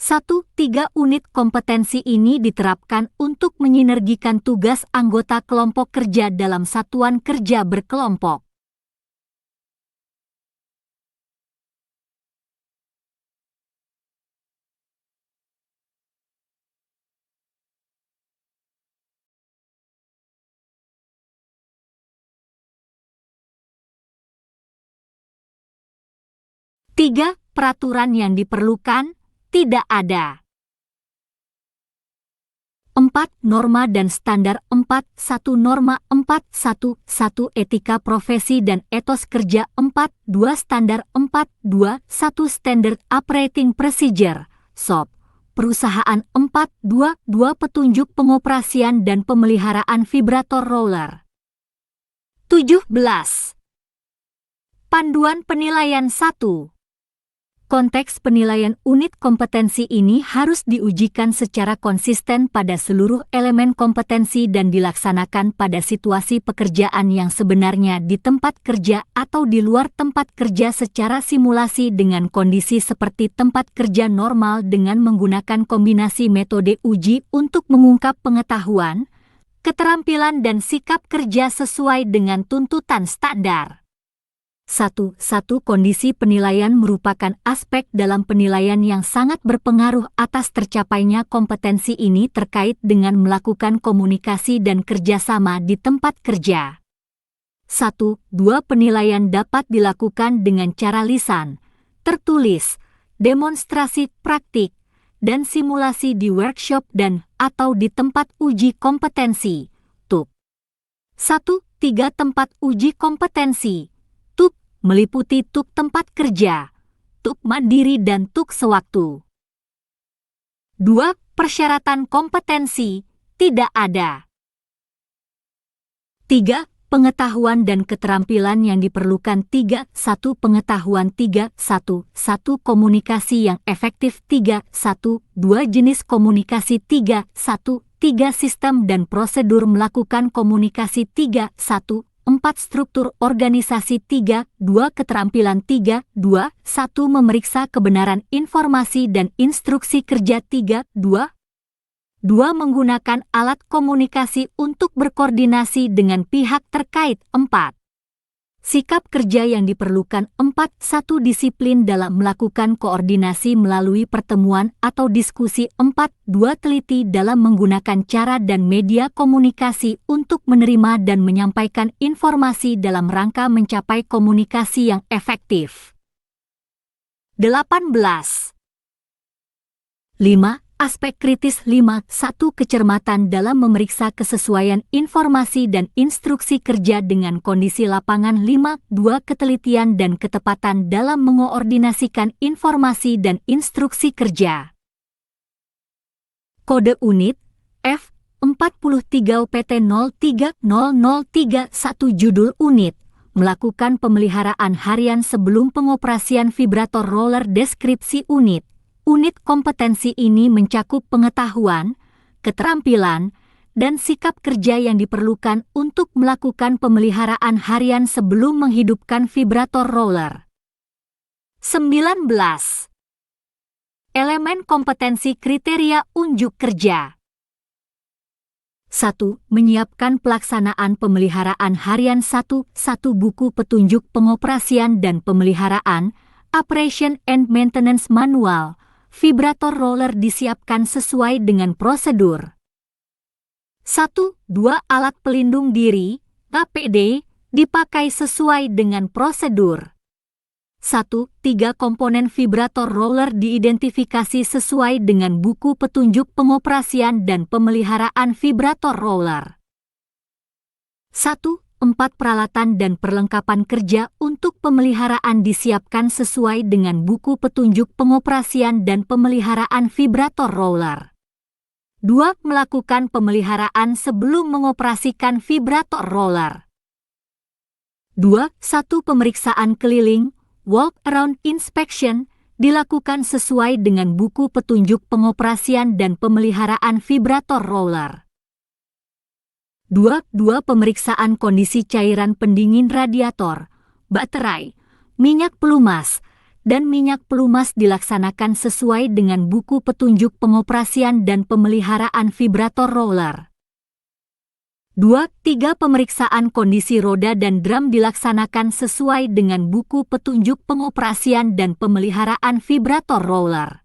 1. 3. Unit kompetensi ini diterapkan untuk menyinergikan tugas anggota kelompok kerja dalam satuan kerja berkelompok. 3. Peraturan yang diperlukan, tidak ada. 4. Norma dan standar 4.1 Norma 4.1.1 Etika profesi dan etos kerja 4.2 Standar 4.2.1 Standard Operating Procedure, SOP, perusahaan 4.2.2 Petunjuk pengoperasian dan pemeliharaan vibrator roller. 17. Panduan penilaian 1. Konteks penilaian unit kompetensi ini harus diujikan secara konsisten pada seluruh elemen kompetensi dan dilaksanakan pada situasi pekerjaan yang sebenarnya di tempat kerja atau di luar tempat kerja secara simulasi dengan kondisi seperti tempat kerja normal dengan menggunakan kombinasi metode uji untuk mengungkap pengetahuan, keterampilan dan sikap kerja sesuai dengan tuntutan standar. 1. Kondisi penilaian merupakan aspek dalam penilaian yang sangat berpengaruh atas tercapainya kompetensi ini terkait dengan melakukan komunikasi dan kerjasama di tempat kerja. 1. 2. Penilaian dapat dilakukan dengan cara lisan, tertulis, demonstrasi praktik, dan simulasi di workshop dan atau di tempat uji kompetensi, TUK. 1. 3. Tempat uji kompetensi meliputi TUK tempat kerja, TUK mandiri dan TUK sewaktu. 2. Persyaratan kompetensi, tidak ada. 3. Pengetahuan dan keterampilan yang diperlukan 3. 1. Pengetahuan 3. 1. Komunikasi yang efektif 3. 1. 2. Jenis komunikasi 3. 1. 3. Sistem dan prosedur melakukan komunikasi 3. 1. 4. Struktur organisasi 3. 2. Keterampilan 3. 2. 1. Memeriksa kebenaran informasi dan instruksi kerja 3. 2. 2. Menggunakan alat komunikasi untuk berkoordinasi dengan pihak terkait 4. Sikap kerja yang diperlukan 4. 1. Disiplin dalam melakukan koordinasi melalui pertemuan atau diskusi 4. 2. Teliti dalam menggunakan cara dan media komunikasi untuk menerima dan menyampaikan informasi dalam rangka mencapai komunikasi yang efektif. 18. 5. Aspek kritis 5. 1. Kecermatan dalam memeriksa kesesuaian informasi dan instruksi kerja dengan kondisi lapangan 5. 2. Ketelitian dan ketepatan dalam mengoordinasikan informasi dan instruksi kerja. Kode unit F43 OPT 030031 Judul unit melakukan pemeliharaan harian sebelum pengoperasian vibrator roller. Deskripsi unit. Unit kompetensi ini mencakup pengetahuan, keterampilan, dan sikap kerja yang diperlukan untuk melakukan pemeliharaan harian sebelum menghidupkan vibrator roller. 19. Elemen kompetensi kriteria unjuk kerja. 1. Menyiapkan pelaksanaan pemeliharaan harian 1. Buku petunjuk pengoperasian dan pemeliharaan, Operation and Maintenance Manual, vibrator roller disiapkan sesuai dengan prosedur. 1. 2. Alat pelindung diri, APD, dipakai sesuai dengan prosedur. 1. 3. Komponen vibrator roller diidentifikasi sesuai dengan buku petunjuk pengoperasian dan pemeliharaan vibrator roller. 1. 4. Peralatan dan perlengkapan kerja untuk pemeliharaan disiapkan sesuai dengan buku petunjuk pengoperasian dan pemeliharaan vibrator roller. 2. Melakukan pemeliharaan sebelum mengoperasikan vibrator roller. 2. 1. Pemeriksaan keliling, walk around inspection, dilakukan sesuai dengan buku petunjuk pengoperasian dan pemeliharaan vibrator roller. 2. Pemeriksaan kondisi cairan pendingin radiator, baterai, minyak pelumas, dan minyak pelumas dilaksanakan sesuai dengan buku petunjuk pengoperasian dan pemeliharaan vibrator roller. 2. 3. Pemeriksaan kondisi roda dan drum dilaksanakan sesuai dengan buku petunjuk pengoperasian dan pemeliharaan vibrator roller.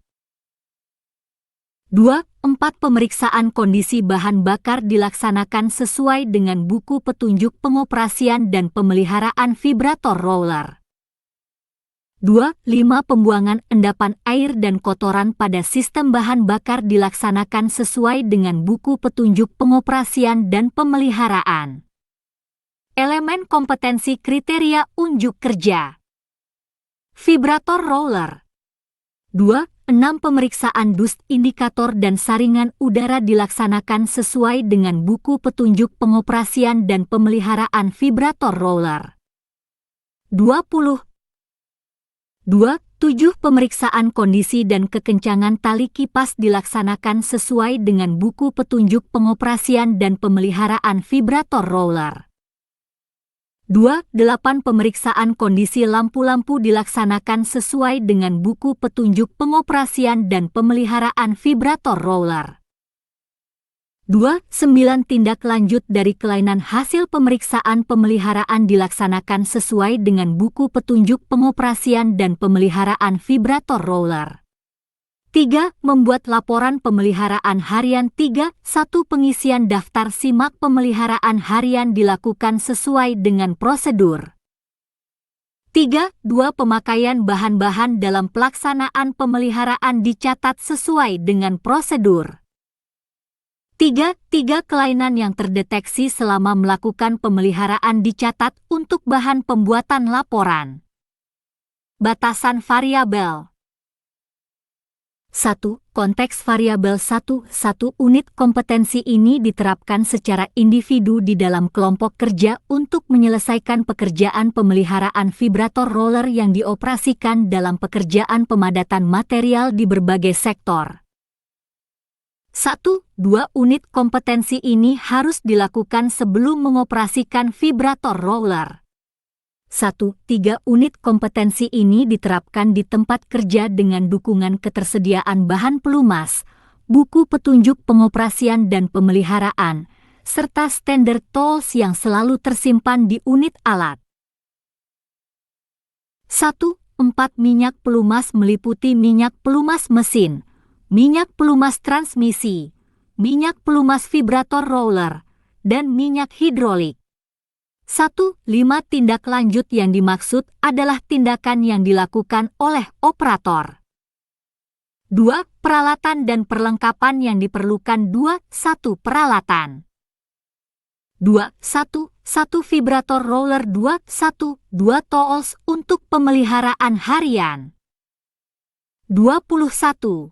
2. 4. Pemeriksaan kondisi bahan bakar dilaksanakan sesuai dengan buku petunjuk pengoperasian dan pemeliharaan vibrator roller. 2. 5. Pembuangan endapan air dan kotoran pada sistem bahan bakar dilaksanakan sesuai dengan buku petunjuk pengoperasian dan pemeliharaan. Elemen kompetensi kriteria unjuk kerja. Vibrator roller. 2. 6. Pemeriksaan dus indikator dan saringan udara dilaksanakan sesuai dengan buku petunjuk pengoperasian dan pemeliharaan vibrator roller. 20. 2. 7. Pemeriksaan kondisi dan kekencangan tali kipas dilaksanakan sesuai dengan buku petunjuk pengoperasian dan pemeliharaan vibrator roller. 2. 8. Pemeriksaan kondisi lampu-lampu dilaksanakan sesuai dengan buku petunjuk pengoperasian dan pemeliharaan vibrator roller. 2. 9. Tindak lanjut dari kelainan hasil pemeriksaan pemeliharaan dilaksanakan sesuai dengan buku petunjuk pengoperasian dan pemeliharaan vibrator roller. 3. Membuat laporan pemeliharaan harian. 3. 1. Pengisian daftar simak pemeliharaan harian dilakukan sesuai dengan prosedur. 3. 2. Pemakaian bahan-bahan dalam pelaksanaan pemeliharaan dicatat sesuai dengan prosedur. 3. Kelainan yang terdeteksi selama melakukan pemeliharaan dicatat untuk bahan pembuatan laporan. Batasan variabel. 1. Konteks variabel 1. 1 unit kompetensi ini diterapkan secara individu di dalam kelompok kerja untuk menyelesaikan pekerjaan pemeliharaan vibrator roller yang dioperasikan dalam pekerjaan pemadatan material di berbagai sektor. 1. 2 unit kompetensi ini harus dilakukan sebelum mengoperasikan vibrator roller. 1. 3 unit kompetensi ini diterapkan di tempat kerja dengan dukungan ketersediaan bahan pelumas, buku petunjuk pengoperasian dan pemeliharaan, serta standar tools yang selalu tersimpan di unit alat. 1. 4 minyak pelumas meliputi minyak pelumas mesin, minyak pelumas transmisi, minyak pelumas vibrator roller, dan minyak hidrolik. 1. 5 tindak lanjut yang dimaksud adalah tindakan yang dilakukan oleh operator. 2. Peralatan dan perlengkapan yang diperlukan. 2. 1 peralatan. 2. 1 vibrator roller. 2. 1 2 tools untuk pemeliharaan harian. 21.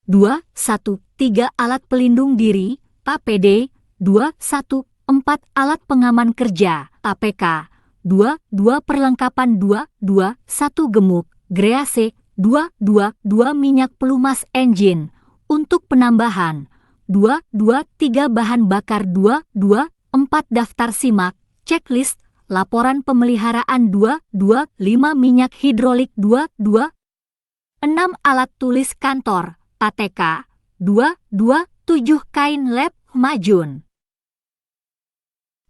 2. 1 3 alat pelindung diri, APD. 2. 1 4 alat pengaman kerja, APK. 2. 2 perlengkapan. 2. 2 1 gemuk, grease. 2. 2 minyak pelumas engine, untuk penambahan. 2. 2 3 bahan bakar. 2. 2 4 daftar simak, checklist, laporan pemeliharaan. 2. 2 5 minyak hidrolik. 2. 2 6 alat tulis kantor, ATK. 2. 2 7 kain lab, majun.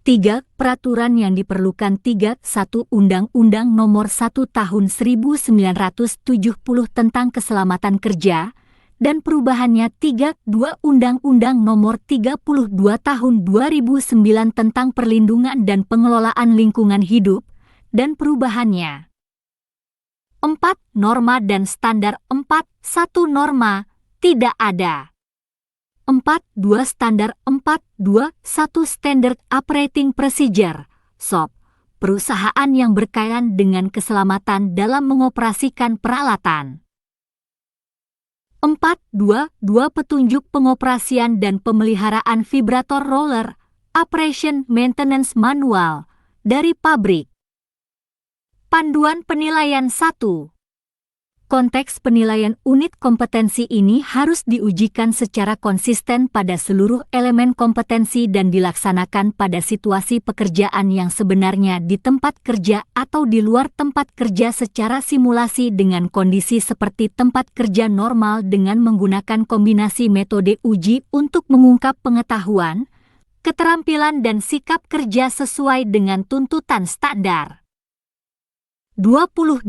3. Peraturan yang diperlukan. 3. 1 Undang-Undang Nomor 1 Tahun 1970 tentang Keselamatan Kerja dan perubahannya. 3. 2 Undang-Undang Nomor 32 Tahun 2009 tentang Perlindungan dan Pengelolaan Lingkungan Hidup dan perubahannya. 4. Norma dan standar. 4. 1 norma, tidak ada. 4. 2 standar. 4. 2 1 Standard Operating Procedure, SOP, perusahaan yang berkaitan dengan keselamatan dalam mengoperasikan peralatan. 4. 2 petunjuk pengoperasian dan pemeliharaan vibrator roller, Operation Maintenance Manual, dari pabrik. Panduan penilaian 1. Konteks penilaian unit kompetensi ini harus diujikan secara konsisten pada seluruh elemen kompetensi dan dilaksanakan pada situasi pekerjaan yang sebenarnya di tempat kerja atau di luar tempat kerja secara simulasi dengan kondisi seperti tempat kerja normal dengan menggunakan kombinasi metode uji untuk mengungkap pengetahuan, keterampilan dan sikap kerja sesuai dengan tuntutan standar. 22.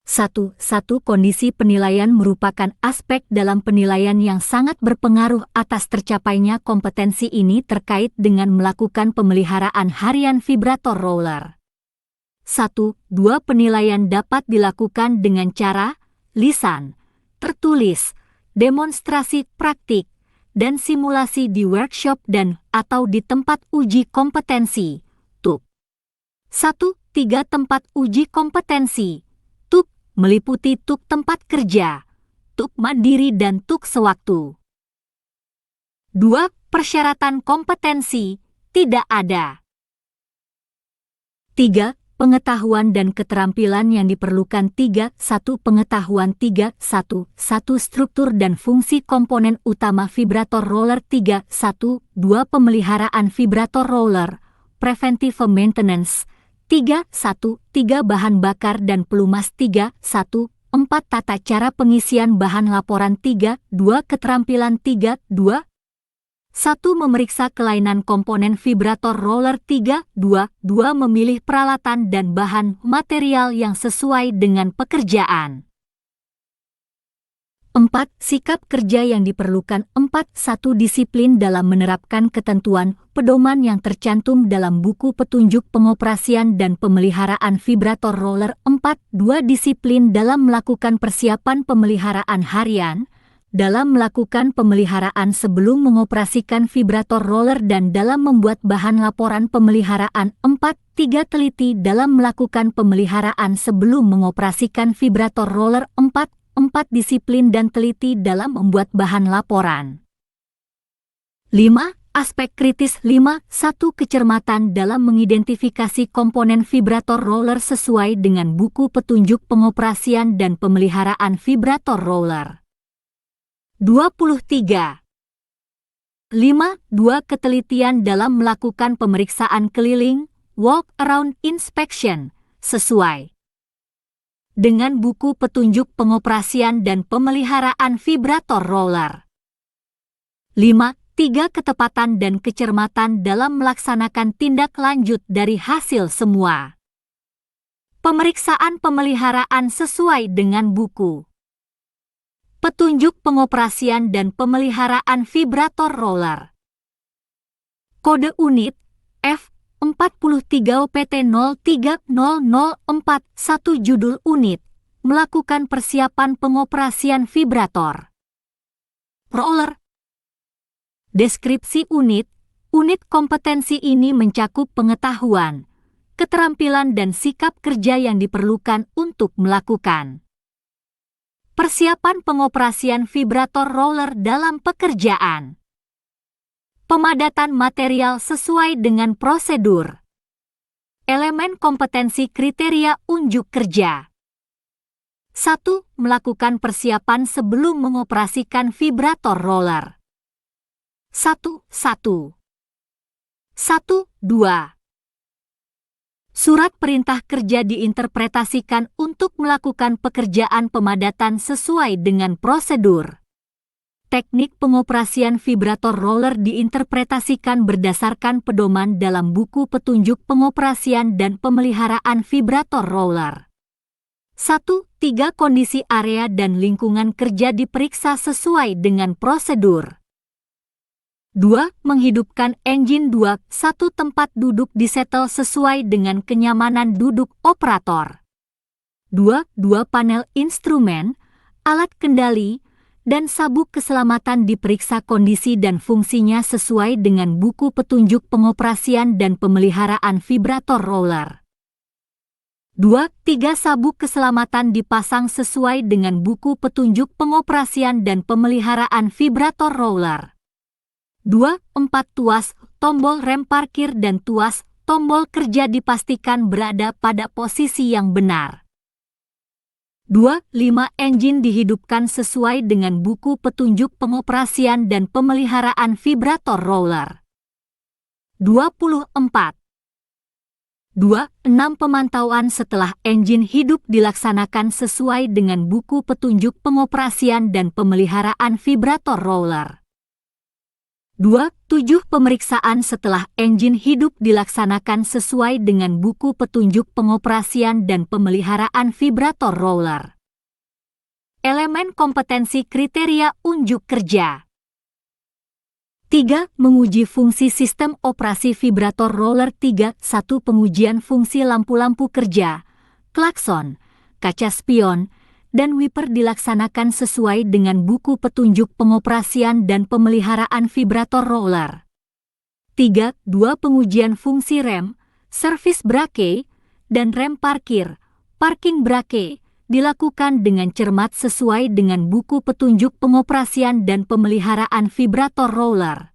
1. Kondisi penilaian merupakan aspek dalam penilaian yang sangat berpengaruh atas tercapainya kompetensi ini terkait dengan melakukan pemeliharaan harian vibrator roller. 1. 2. Penilaian dapat dilakukan dengan cara lisan, tertulis, demonstrasi praktik, dan simulasi di workshop dan atau di tempat uji kompetensi. TUK. 1. 3. Tempat uji kompetensi. TUK meliputi TUK tempat kerja, TUK mandiri dan TUK sewaktu. 2. Persyaratan kompetensi tidak ada. 3. Pengetahuan dan keterampilan yang diperlukan. 3. 1. Pengetahuan. 3. 1. Struktur dan fungsi komponen utama vibrator roller. 3. 1. 2. Pemeliharaan vibrator roller, preventive maintenance. 3. 1. 3. Bahan bakar dan pelumas. 3. 1. 4. Tata cara pengisian bahan laporan. 3. 2. Keterampilan. 3. 2. 1. Memeriksa kelainan komponen vibrator roller. 3. 2. 2. Memilih peralatan dan bahan material yang sesuai dengan pekerjaan. 4. Sikap kerja yang diperlukan. 4. 1. Disiplin dalam menerapkan ketentuan pedoman yang tercantum dalam buku petunjuk pengoperasian dan pemeliharaan vibrator roller. 4. 2. Disiplin dalam melakukan persiapan pemeliharaan harian, dalam melakukan pemeliharaan sebelum mengoperasikan vibrator roller dan dalam membuat bahan laporan pemeliharaan. 4. 3. Teliti dalam melakukan pemeliharaan sebelum mengoperasikan vibrator roller. 4. 4. Disiplin dan teliti dalam membuat bahan laporan. 5. Aspek kritis. 5. 1. Kecermatan dalam mengidentifikasi komponen vibrator roller sesuai dengan buku petunjuk pengoperasian dan pemeliharaan vibrator roller. 23. 5. 2. Ketelitian dalam melakukan pemeriksaan keliling, walk around inspection, sesuai dengan buku petunjuk pengoperasian dan pemeliharaan vibrator roller. 5. 3. Ketepatan dan kecermatan dalam melaksanakan tindak lanjut dari hasil semua pemeriksaan pemeliharaan sesuai dengan buku petunjuk pengoperasian dan pemeliharaan vibrator roller. Kode unit F43 OPT 030041. Judul unit melakukan persiapan pengoperasian vibrator roller. Deskripsi unit kompetensi ini mencakup pengetahuan, keterampilan dan sikap kerja yang diperlukan untuk melakukan persiapan pengoperasian vibrator roller dalam pekerjaan. Pemadatan material sesuai dengan prosedur. Elemen kompetensi kriteria unjuk kerja. 1. Melakukan persiapan sebelum mengoperasikan vibrator roller. 1. 2. Surat perintah kerja diinterpretasikan untuk melakukan pekerjaan pemadatan sesuai dengan prosedur. Teknik pengoperasian vibrator roller diinterpretasikan berdasarkan pedoman dalam buku petunjuk pengoperasian dan pemeliharaan vibrator roller. 1. 3. Kondisi area dan lingkungan kerja diperiksa sesuai dengan prosedur. 2. Menghidupkan engine. 2. 1. Tempat duduk disetel sesuai dengan kenyamanan duduk operator. 2. 2. Panel instrumen, alat kendali, dan sabuk keselamatan diperiksa kondisi dan fungsinya sesuai dengan buku petunjuk pengoperasian dan pemeliharaan vibrator roller. 2. 3. Sabuk keselamatan dipasang sesuai dengan buku petunjuk pengoperasian dan pemeliharaan vibrator roller. 2. 4. Tuas, tombol rem parkir dan tuas, tombol kerja dipastikan berada pada posisi yang benar. 2. 5. Engine dihidupkan sesuai dengan buku petunjuk pengoperasian dan pemeliharaan vibrator roller. 24. 2. 6. Pemantauan setelah engine hidup dilaksanakan sesuai dengan buku petunjuk pengoperasian dan pemeliharaan vibrator roller. 2. 7. Pemeriksaan setelah engine hidup dilaksanakan sesuai dengan buku petunjuk pengoperasian dan pemeliharaan vibrator roller. Elemen kompetensi kriteria unjuk kerja. 3. Menguji fungsi sistem operasi vibrator roller. 3. 1. Pengujian fungsi lampu-lampu kerja, klakson, kaca spion, dan wiper dilaksanakan sesuai dengan buku petunjuk pengoperasian dan pemeliharaan vibrator roller. 3. 2. Pengujian fungsi rem, servis brake, dan rem parkir, parking brake, dilakukan dengan cermat sesuai dengan buku petunjuk pengoperasian dan pemeliharaan vibrator roller.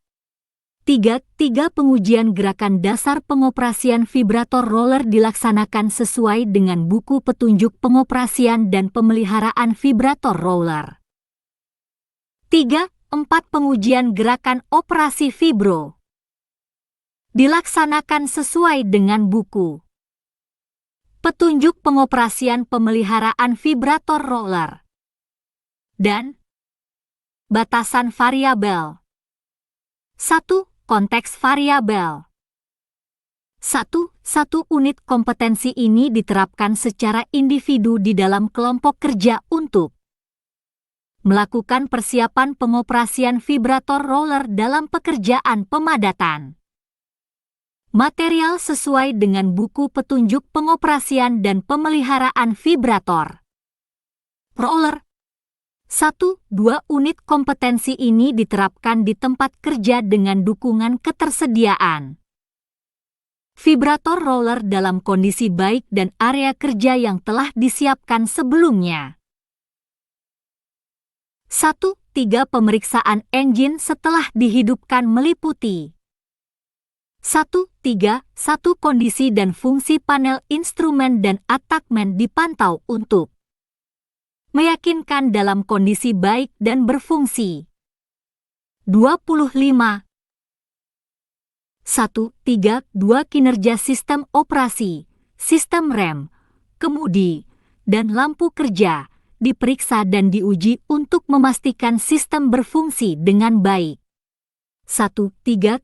3. Pengujian gerakan dasar pengoperasian vibrator roller dilaksanakan sesuai dengan buku petunjuk pengoperasian dan pemeliharaan vibrator roller. 3. 4. Pengujian gerakan operasi vibro dilaksanakan sesuai dengan buku petunjuk pengoperasian pemeliharaan vibrator roller. Dan batasan variabel. 1. Konteks variabel. 1. Satu unit kompetensi ini diterapkan secara individu di dalam kelompok kerja untuk melakukan persiapan pengoperasian vibrator roller dalam pekerjaan pemadatan. Material sesuai dengan buku petunjuk pengoperasian dan pemeliharaan vibrator roller. 1. 2 unit kompetensi ini diterapkan di tempat kerja dengan dukungan ketersediaan vibrator roller dalam kondisi baik dan area kerja yang telah disiapkan sebelumnya. 1. 3 pemeriksaan engine setelah dihidupkan meliputi 1. 3. 1 kondisi dan fungsi panel instrumen dan attachment dipantau untuk meyakinkan dalam kondisi baik dan berfungsi. 25. 1. 3. 2 kinerja sistem operasi, sistem rem, kemudi, dan lampu kerja diperiksa dan diuji untuk memastikan sistem berfungsi dengan baik. 1. 3.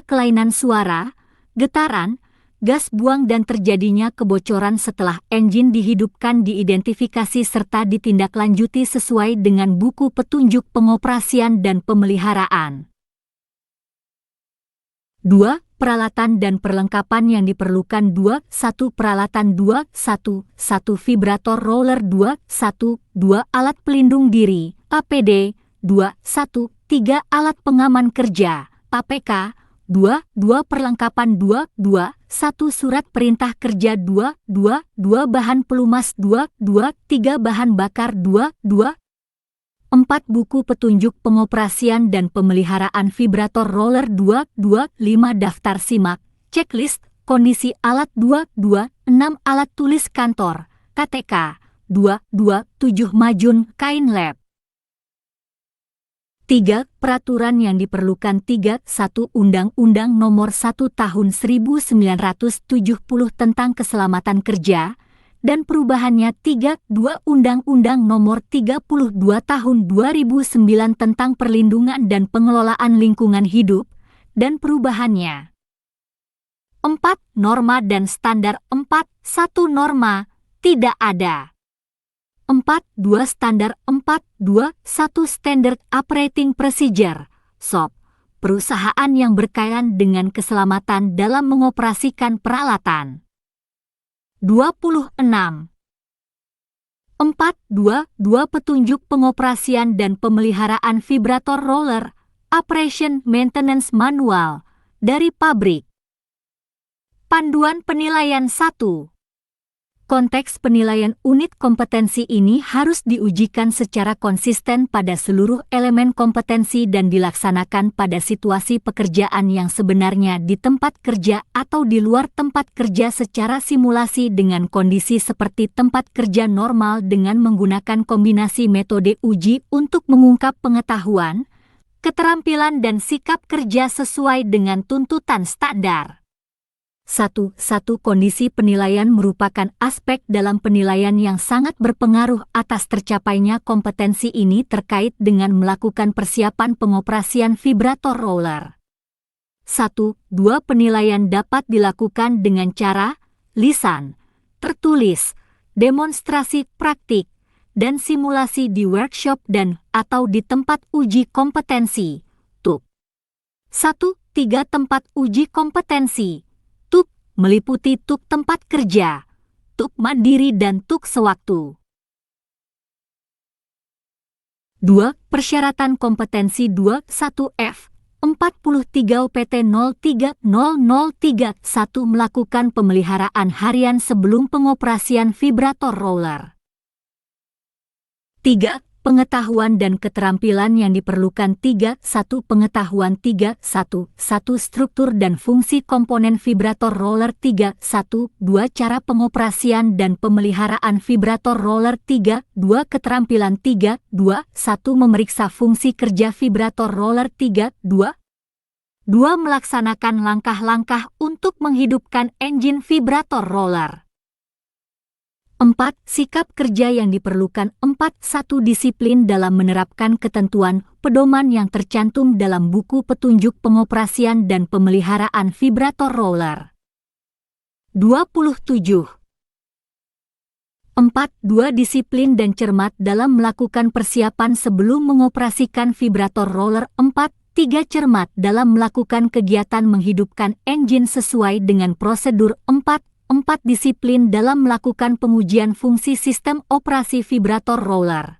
Kelainan suara, getaran, gas buang dan terjadinya kebocoran setelah engine dihidupkan diidentifikasi serta ditindaklanjuti sesuai dengan buku petunjuk pengoperasian dan pemeliharaan. 2. Peralatan dan perlengkapan yang diperlukan. 2. 1 peralatan. 2. 1 vibrator roller. 2. 2 alat pelindung diri, APD. 2. 1 3 alat pengaman kerja, APK. 2 perlengkapan. 2. 1 surat perintah kerja. 2 bahan pelumas. 2 3 bahan bakar. 2 4 buku petunjuk pengoperasian dan pemeliharaan vibrator roller. 2 5 daftar simak, checklist, kondisi alat. 2 6 alat tulis kantor, KTK. 2 7 majun kain lab. 3. Peraturan yang diperlukan. 3. 1 Undang-Undang Nomor 1 Tahun 1970 tentang Keselamatan Kerja dan perubahannya. 3. 2 Undang-Undang Nomor 32 Tahun 2009 tentang Perlindungan dan Pengelolaan Lingkungan Hidup dan perubahannya. 4. Norma dan standar. 4. 1 norma, tidak ada. 4. 2 standar. 4. 2 1 Standard Operating Procedure, SOP, perusahaan yang berkaitan dengan keselamatan dalam mengoperasikan peralatan. 26. 4. 2 petunjuk pengoperasian dan pemeliharaan vibrator roller, Operation Maintenance Manual, dari pabrik. Panduan penilaian. 1. Konteks penilaian unit kompetensi ini harus diujikan secara konsisten pada seluruh elemen kompetensi dan dilaksanakan pada situasi pekerjaan yang sebenarnya di tempat kerja atau di luar tempat kerja secara simulasi dengan kondisi seperti tempat kerja normal dengan menggunakan kombinasi metode uji untuk mengungkap pengetahuan, keterampilan dan sikap kerja sesuai dengan tuntutan standar. 1. Kondisi penilaian merupakan aspek dalam penilaian yang sangat berpengaruh atas tercapainya kompetensi ini terkait dengan melakukan persiapan pengoperasian vibrator roller. 1. 2 penilaian dapat dilakukan dengan cara lisan, tertulis, demonstrasi praktik, dan simulasi di workshop dan atau di tempat uji kompetensi, TUK. 1.3 Tempat uji kompetensi. TUK meliputi TUK tempat kerja, TUK mandiri dan TUK sewaktu. 2. Persyaratan kompetensi 21F 43 UPT 03003 1 melakukan pemeliharaan harian sebelum pengoperasian vibrator roller. 3. Pengetahuan dan keterampilan yang diperlukan 1 Pengetahuan 1 struktur dan fungsi komponen vibrator roller 2 Cara pengoperasian dan pemeliharaan vibrator roller 2 Keterampilan 1 Memeriksa fungsi kerja vibrator roller 2 Melaksanakan langkah-langkah untuk menghidupkan engine vibrator roller. 4. Sikap kerja yang diperlukan 1 Disiplin dalam menerapkan ketentuan pedoman yang tercantum dalam buku petunjuk pengoperasian dan pemeliharaan vibrator roller. 27. 4. Disiplin dan cermat dalam melakukan persiapan sebelum mengoperasikan vibrator roller 4. Cermat dalam melakukan kegiatan menghidupkan engine sesuai dengan prosedur 4. Disiplin dalam melakukan pengujian fungsi sistem operasi vibrator roller.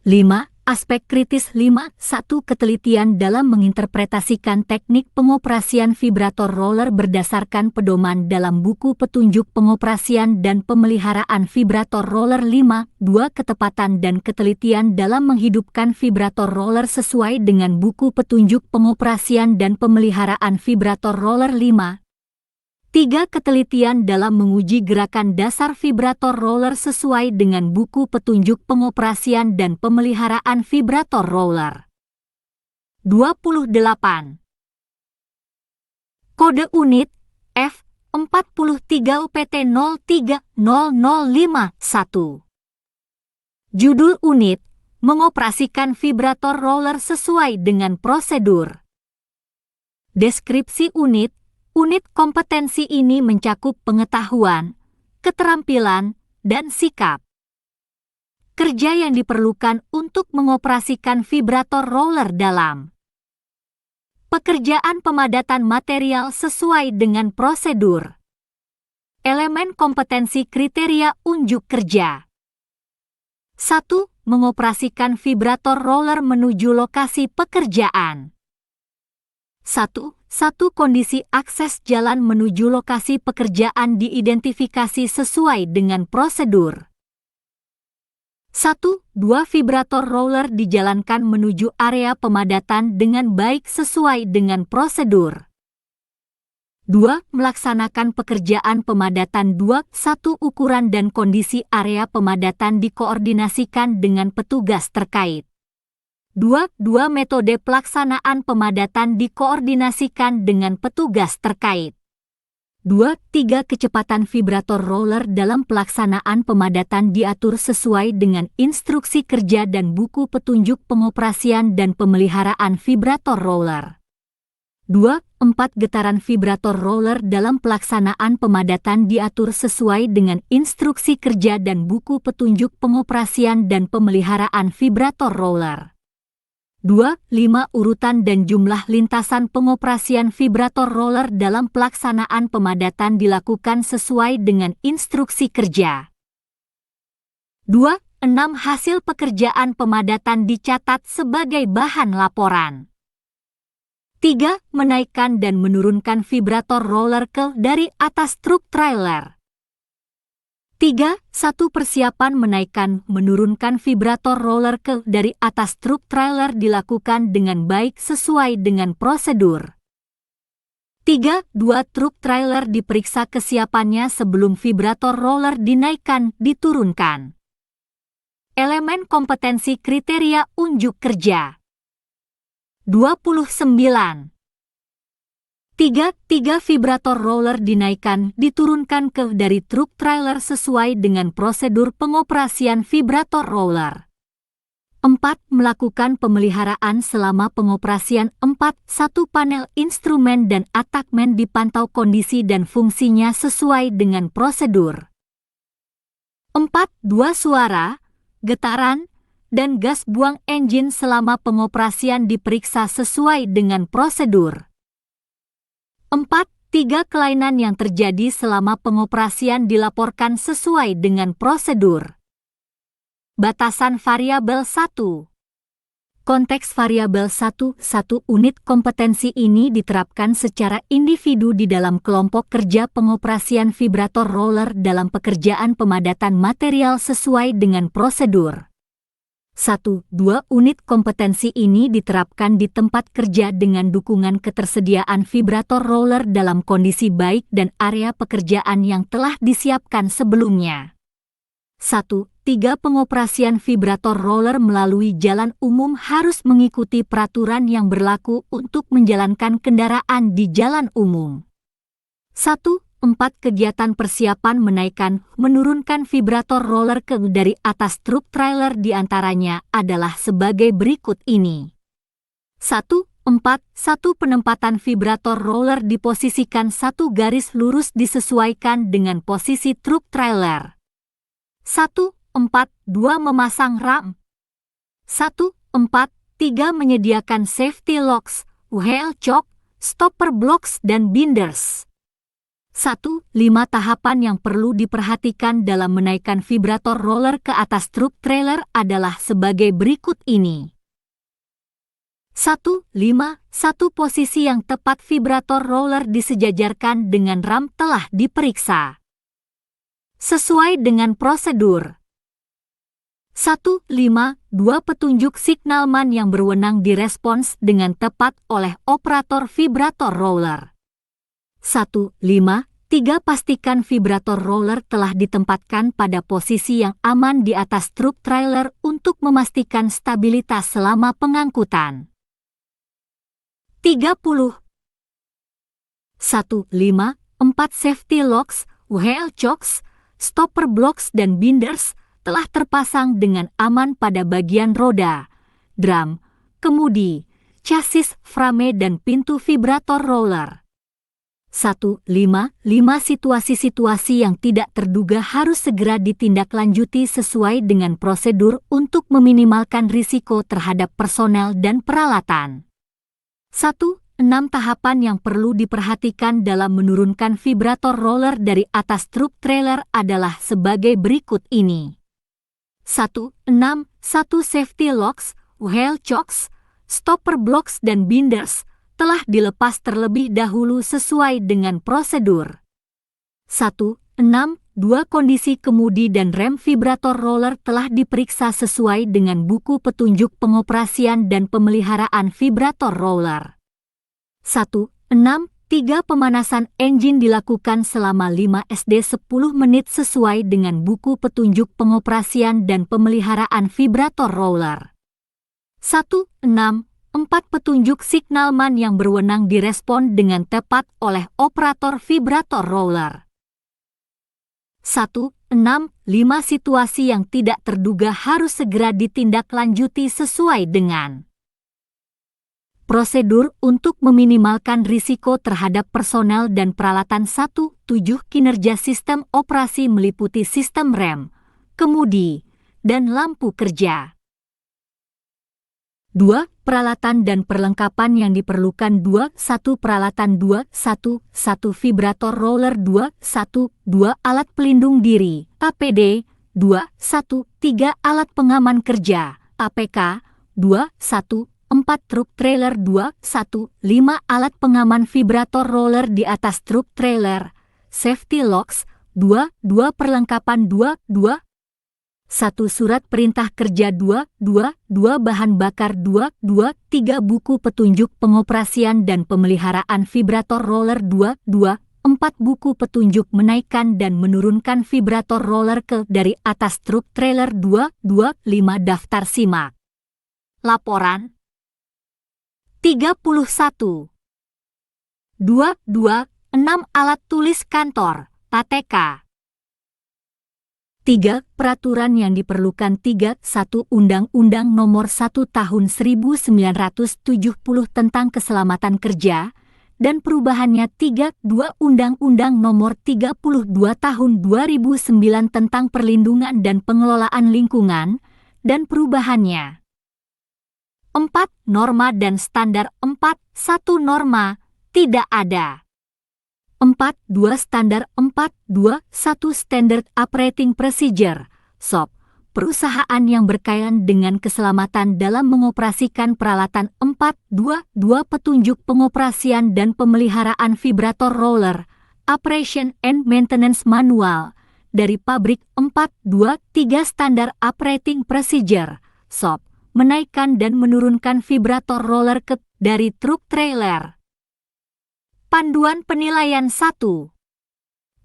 5. Aspek kritis 1. Ketelitian dalam menginterpretasikan teknik pengoperasian vibrator roller berdasarkan pedoman dalam buku petunjuk pengoperasian dan pemeliharaan vibrator roller 5. 2. Ketepatan dan ketelitian dalam menghidupkan vibrator roller sesuai dengan buku petunjuk pengoperasian dan pemeliharaan vibrator roller 5. 3. Ketelitian dalam menguji gerakan dasar vibrator roller sesuai dengan buku petunjuk pengoperasian dan pemeliharaan vibrator roller. 28. Kode unit F43 UPT 03005 1. Judul unit: mengoperasikan vibrator roller sesuai dengan prosedur. Deskripsi unit: unit kompetensi ini mencakup pengetahuan, keterampilan, dan sikap kerja yang diperlukan untuk mengoperasikan vibrator roller dalam pekerjaan pemadatan material sesuai dengan prosedur. Elemen kompetensi kriteria unjuk kerja. 1. Mengoperasikan vibrator roller menuju lokasi pekerjaan. 1. Kondisi akses jalan menuju lokasi pekerjaan diidentifikasi sesuai dengan prosedur. 1. Vibrator roller dijalankan menuju area pemadatan dengan baik sesuai dengan prosedur. 2. Melaksanakan pekerjaan pemadatan 1. Ukuran dan kondisi area pemadatan dikoordinasikan dengan petugas terkait. 2. Metode pelaksanaan pemadatan dikoordinasikan dengan petugas terkait. 2. Kecepatan vibrator roller dalam pelaksanaan pemadatan diatur sesuai dengan instruksi kerja dan buku petunjuk pengoperasian dan pemeliharaan vibrator roller. 2. Getaran vibrator roller dalam pelaksanaan pemadatan diatur sesuai dengan instruksi kerja dan buku petunjuk pengoperasian dan pemeliharaan vibrator roller. 2. Urutan dan jumlah lintasan pengoperasian vibrator roller dalam pelaksanaan pemadatan dilakukan sesuai dengan instruksi kerja. 2. Hasil pekerjaan pemadatan dicatat sebagai bahan laporan. 3. Menaikkan dan menurunkan vibrator roller dari atas truk trailer. 3. Persiapan menaikkan menurunkan vibrator roller dari atas truk trailer dilakukan dengan baik sesuai dengan prosedur. 3. Truk trailer diperiksa kesiapannya sebelum vibrator roller dinaikkan diturunkan. Elemen kompetensi kriteria unjuk kerja. 29. 3. Vibrator roller dinaikkan diturunkan dari truk trailer sesuai dengan prosedur pengoperasian vibrator roller. 4. Melakukan pemeliharaan selama pengoperasian 4. Panel instrumen dan attachment dipantau kondisi dan fungsinya sesuai dengan prosedur. 4. Suara, getaran, dan gas buang engine selama pengoperasian diperiksa sesuai dengan prosedur. 4. 3 kelainan yang terjadi selama pengoperasian dilaporkan sesuai dengan prosedur. Batasan variabel 1. Konteks variabel 1. Unit kompetensi ini diterapkan secara individu di dalam kelompok kerja pengoperasian vibrator roller dalam pekerjaan pemadatan material sesuai dengan prosedur. 1. 2 unit kompetensi ini diterapkan di tempat kerja dengan dukungan ketersediaan vibrator roller dalam kondisi baik dan area pekerjaan yang telah disiapkan sebelumnya. 1. 3 pengoperasian vibrator roller melalui jalan umum harus mengikuti peraturan yang berlaku untuk menjalankan kendaraan di jalan umum. 1. 4 kegiatan persiapan menaikkan, menurunkan vibrator roller dari atas truk trailer diantaranya adalah sebagai berikut ini. 1. 4. 1 penempatan vibrator roller diposisikan satu garis lurus disesuaikan dengan posisi truk trailer. 1. 4. 2 memasang ram. 1. 4. 3 menyediakan safety locks, wheel choke, stopper blocks dan binders. 1. 5 tahapan yang perlu diperhatikan dalam menaikkan vibrator roller ke atas truk trailer adalah sebagai berikut ini. 1. 5. 1 posisi yang tepat vibrator roller disejajarkan dengan ram telah diperiksa sesuai dengan prosedur. 1. 5. 2 petunjuk signalman yang berwenang direspons dengan tepat oleh operator vibrator roller. 1. 5. 3 pastikan vibrator roller telah ditempatkan pada posisi yang aman di atas truk trailer untuk memastikan stabilitas selama pengangkutan. 30. 1. 5. 4 safety locks, wheel chokes, stopper blocks dan binders telah terpasang dengan aman pada bagian roda, drum, kemudi, chassis, frame dan pintu vibrator roller. 1. 5 situasi-situasi yang tidak terduga harus segera ditindaklanjuti sesuai dengan prosedur untuk meminimalkan risiko terhadap personel dan peralatan. 1. 6 tahapan yang perlu diperhatikan dalam menurunkan vibrator roller dari atas truk trailer adalah sebagai berikut ini. 1. 6. 1 safety locks, wheel chokes, stopper blocks dan binders telah dilepas terlebih dahulu sesuai dengan prosedur. 1. 6. 2 kondisi kemudi dan rem vibrator roller telah diperiksa sesuai dengan buku petunjuk pengoperasian dan pemeliharaan vibrator roller. 1. 6. 3 pemanasan engine dilakukan selama 5 SD 10 menit sesuai dengan buku petunjuk pengoperasian dan pemeliharaan vibrator roller. 1. 6. 4 petunjuk signalman yang berwenang direspon dengan tepat oleh operator vibrator roller. 1. 6. 5 situasi yang tidak terduga harus segera ditindaklanjuti sesuai dengan prosedur untuk meminimalkan risiko terhadap personel dan peralatan. 1. 7 kinerja sistem operasi meliputi sistem rem, kemudi, dan lampu kerja. 2. Peralatan dan perlengkapan yang diperlukan. 2. 1 peralatan. 2. 1 vibrator roller. 2. 1 2 alat pelindung diri, APD. 2. 1 3 alat pengaman kerja, APK. 2. 1 4 truk trailer. 2. 1 5 alat pengaman vibrator roller di atas truk trailer, safety locks. 2 perlengkapan. 2 1 surat perintah kerja. 2 bahan bakar. 2 3 buku petunjuk pengoperasian dan pemeliharaan vibrator roller. 2 4 buku petunjuk menaikkan dan menurunkan vibrator roller dari atas truk trailer. 2 5 daftar simak laporan. 31. 2 6 alat tulis kantor, ATK. 3. Peraturan yang diperlukan. 3. 1 Undang-Undang Nomor 1 Tahun 1970 tentang Keselamatan Kerja dan perubahannya. 3. 2 Undang-Undang Nomor 32 Tahun 2009 tentang Perlindungan dan Pengelolaan Lingkungan. dan perubahannya. 4. Norma dan standar. 4.1 Norma, tidak ada. 4.2 Standar. 4.2.1 Standard Operating Procedure, SOP, perusahaan yang berkaitan dengan keselamatan dalam mengoperasikan peralatan. 4.2.2 Petunjuk pengoperasian dan pemeliharaan vibrator roller, Operation and Maintenance Manual, dari pabrik. 4.2.3 Standar Operating Procedure, SOP, menaikkan dan menurunkan vibrator roller dari truk trailer. Panduan penilaian 1.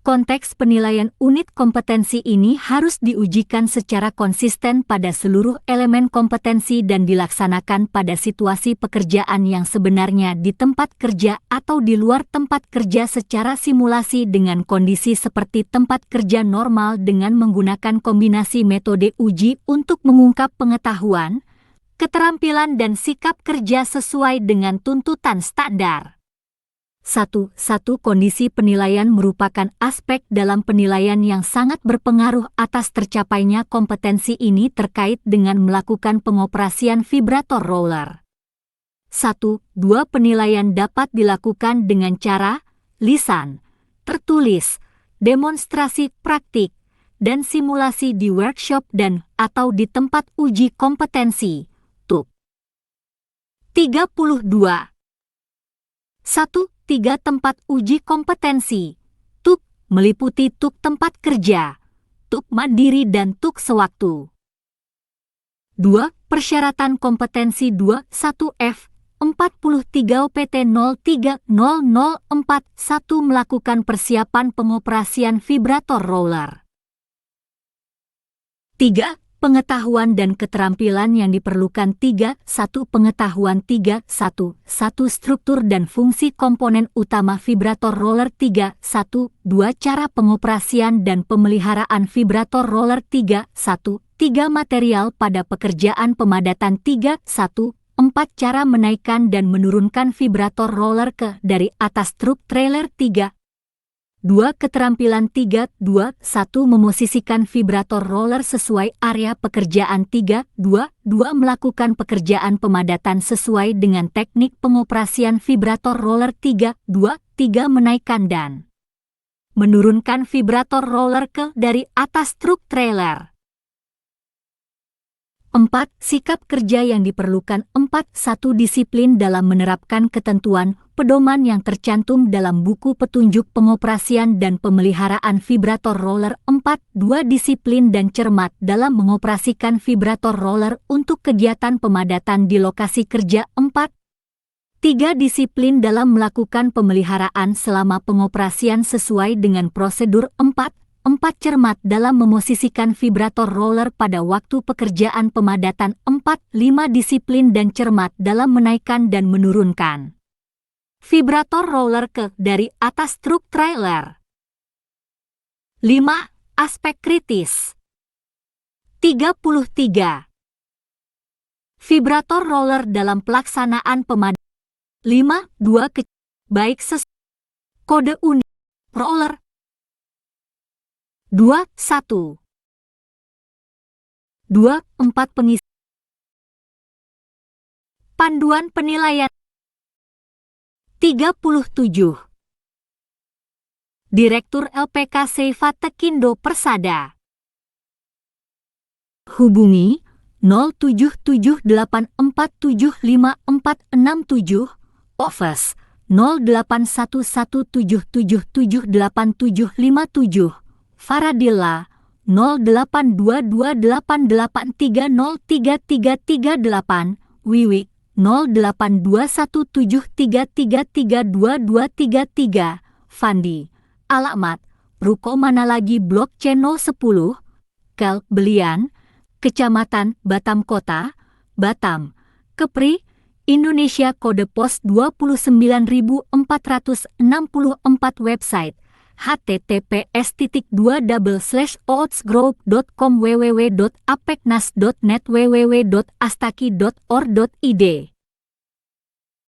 Konteks penilaian unit kompetensi ini harus diujikan secara konsisten pada seluruh elemen kompetensi dan dilaksanakan pada situasi pekerjaan yang sebenarnya di tempat kerja atau di luar tempat kerja secara simulasi dengan kondisi seperti tempat kerja normal dengan menggunakan kombinasi metode uji untuk mengungkap pengetahuan, keterampilan dan sikap kerja sesuai dengan tuntutan standar. 1. Kondisi penilaian merupakan aspek dalam penilaian yang sangat berpengaruh atas tercapainya kompetensi ini terkait dengan melakukan pengoperasian vibrator roller. 1. 2. Penilaian dapat dilakukan dengan cara lisan, tertulis, demonstrasi praktik, dan simulasi di workshop dan atau di tempat uji kompetensi. TUK. 32. 1.3 Tempat uji kompetensi. TUK meliputi TUK tempat kerja, TUK mandiri dan TUK sewaktu. 2. Persyaratan kompetensi. 2.1 F 43 OPT 03.0041 melakukan persiapan pengoperasian vibrator roller. 3. Pengetahuan dan keterampilan yang diperlukan. 3.1 Pengetahuan. 3.1 Struktur dan fungsi komponen utama vibrator roller. 3.1 2 Cara pengoperasian dan pemeliharaan vibrator roller. 3.1 3 Material pada pekerjaan pemadatan. 3.1 4 Cara menaikkan dan menurunkan vibrator roller dari atas truk trailer. 3. 2. Keterampilan. 3. 2. 1 Memosisikan vibrator roller sesuai area pekerjaan. 3. 2. 2 Melakukan pekerjaan pemadatan sesuai dengan teknik pengoperasian vibrator roller. 3. 2. 3 Menaikkan dan menurunkan vibrator roller dari atas truk trailer. 4. Sikap kerja yang diperlukan. 4.1 Disiplin dalam menerapkan ketentuan pedoman yang tercantum dalam buku petunjuk pengoperasian dan pemeliharaan vibrator roller. 4.2 Disiplin dan cermat dalam mengoperasikan vibrator roller untuk kegiatan pemadatan di lokasi kerja. 4.3 Disiplin dalam melakukan pemeliharaan selama pengoperasian sesuai dengan prosedur. 4 Cermat dalam memosisikan vibrator roller pada waktu pekerjaan pemadatan. 4.5 Disiplin dan cermat dalam menaikkan dan menurunkan vibrator roller dari atas truk trailer. 5. Aspek kritis. 33. Vibrator roller dalam pelaksanaan pemadatan. 5.2 Baik kode unik roller. 2.1 2.4 Pengisi Panduan penilaian. 37. Direktur LPK Seifa Tekindo Persada. Hubungi 0778475467, Office 081177787757, Faradilla 082288303338, Wiwi 082173332233, Fandi. Alamat Ruko Manalagi Blok C 010, Kel Belian, Kecamatan Batam Kota, Batam, Kepri, Indonesia. Kode pos 29464. Website https://outsgroup.com, www.apeknas.net, www.astaki.or.id.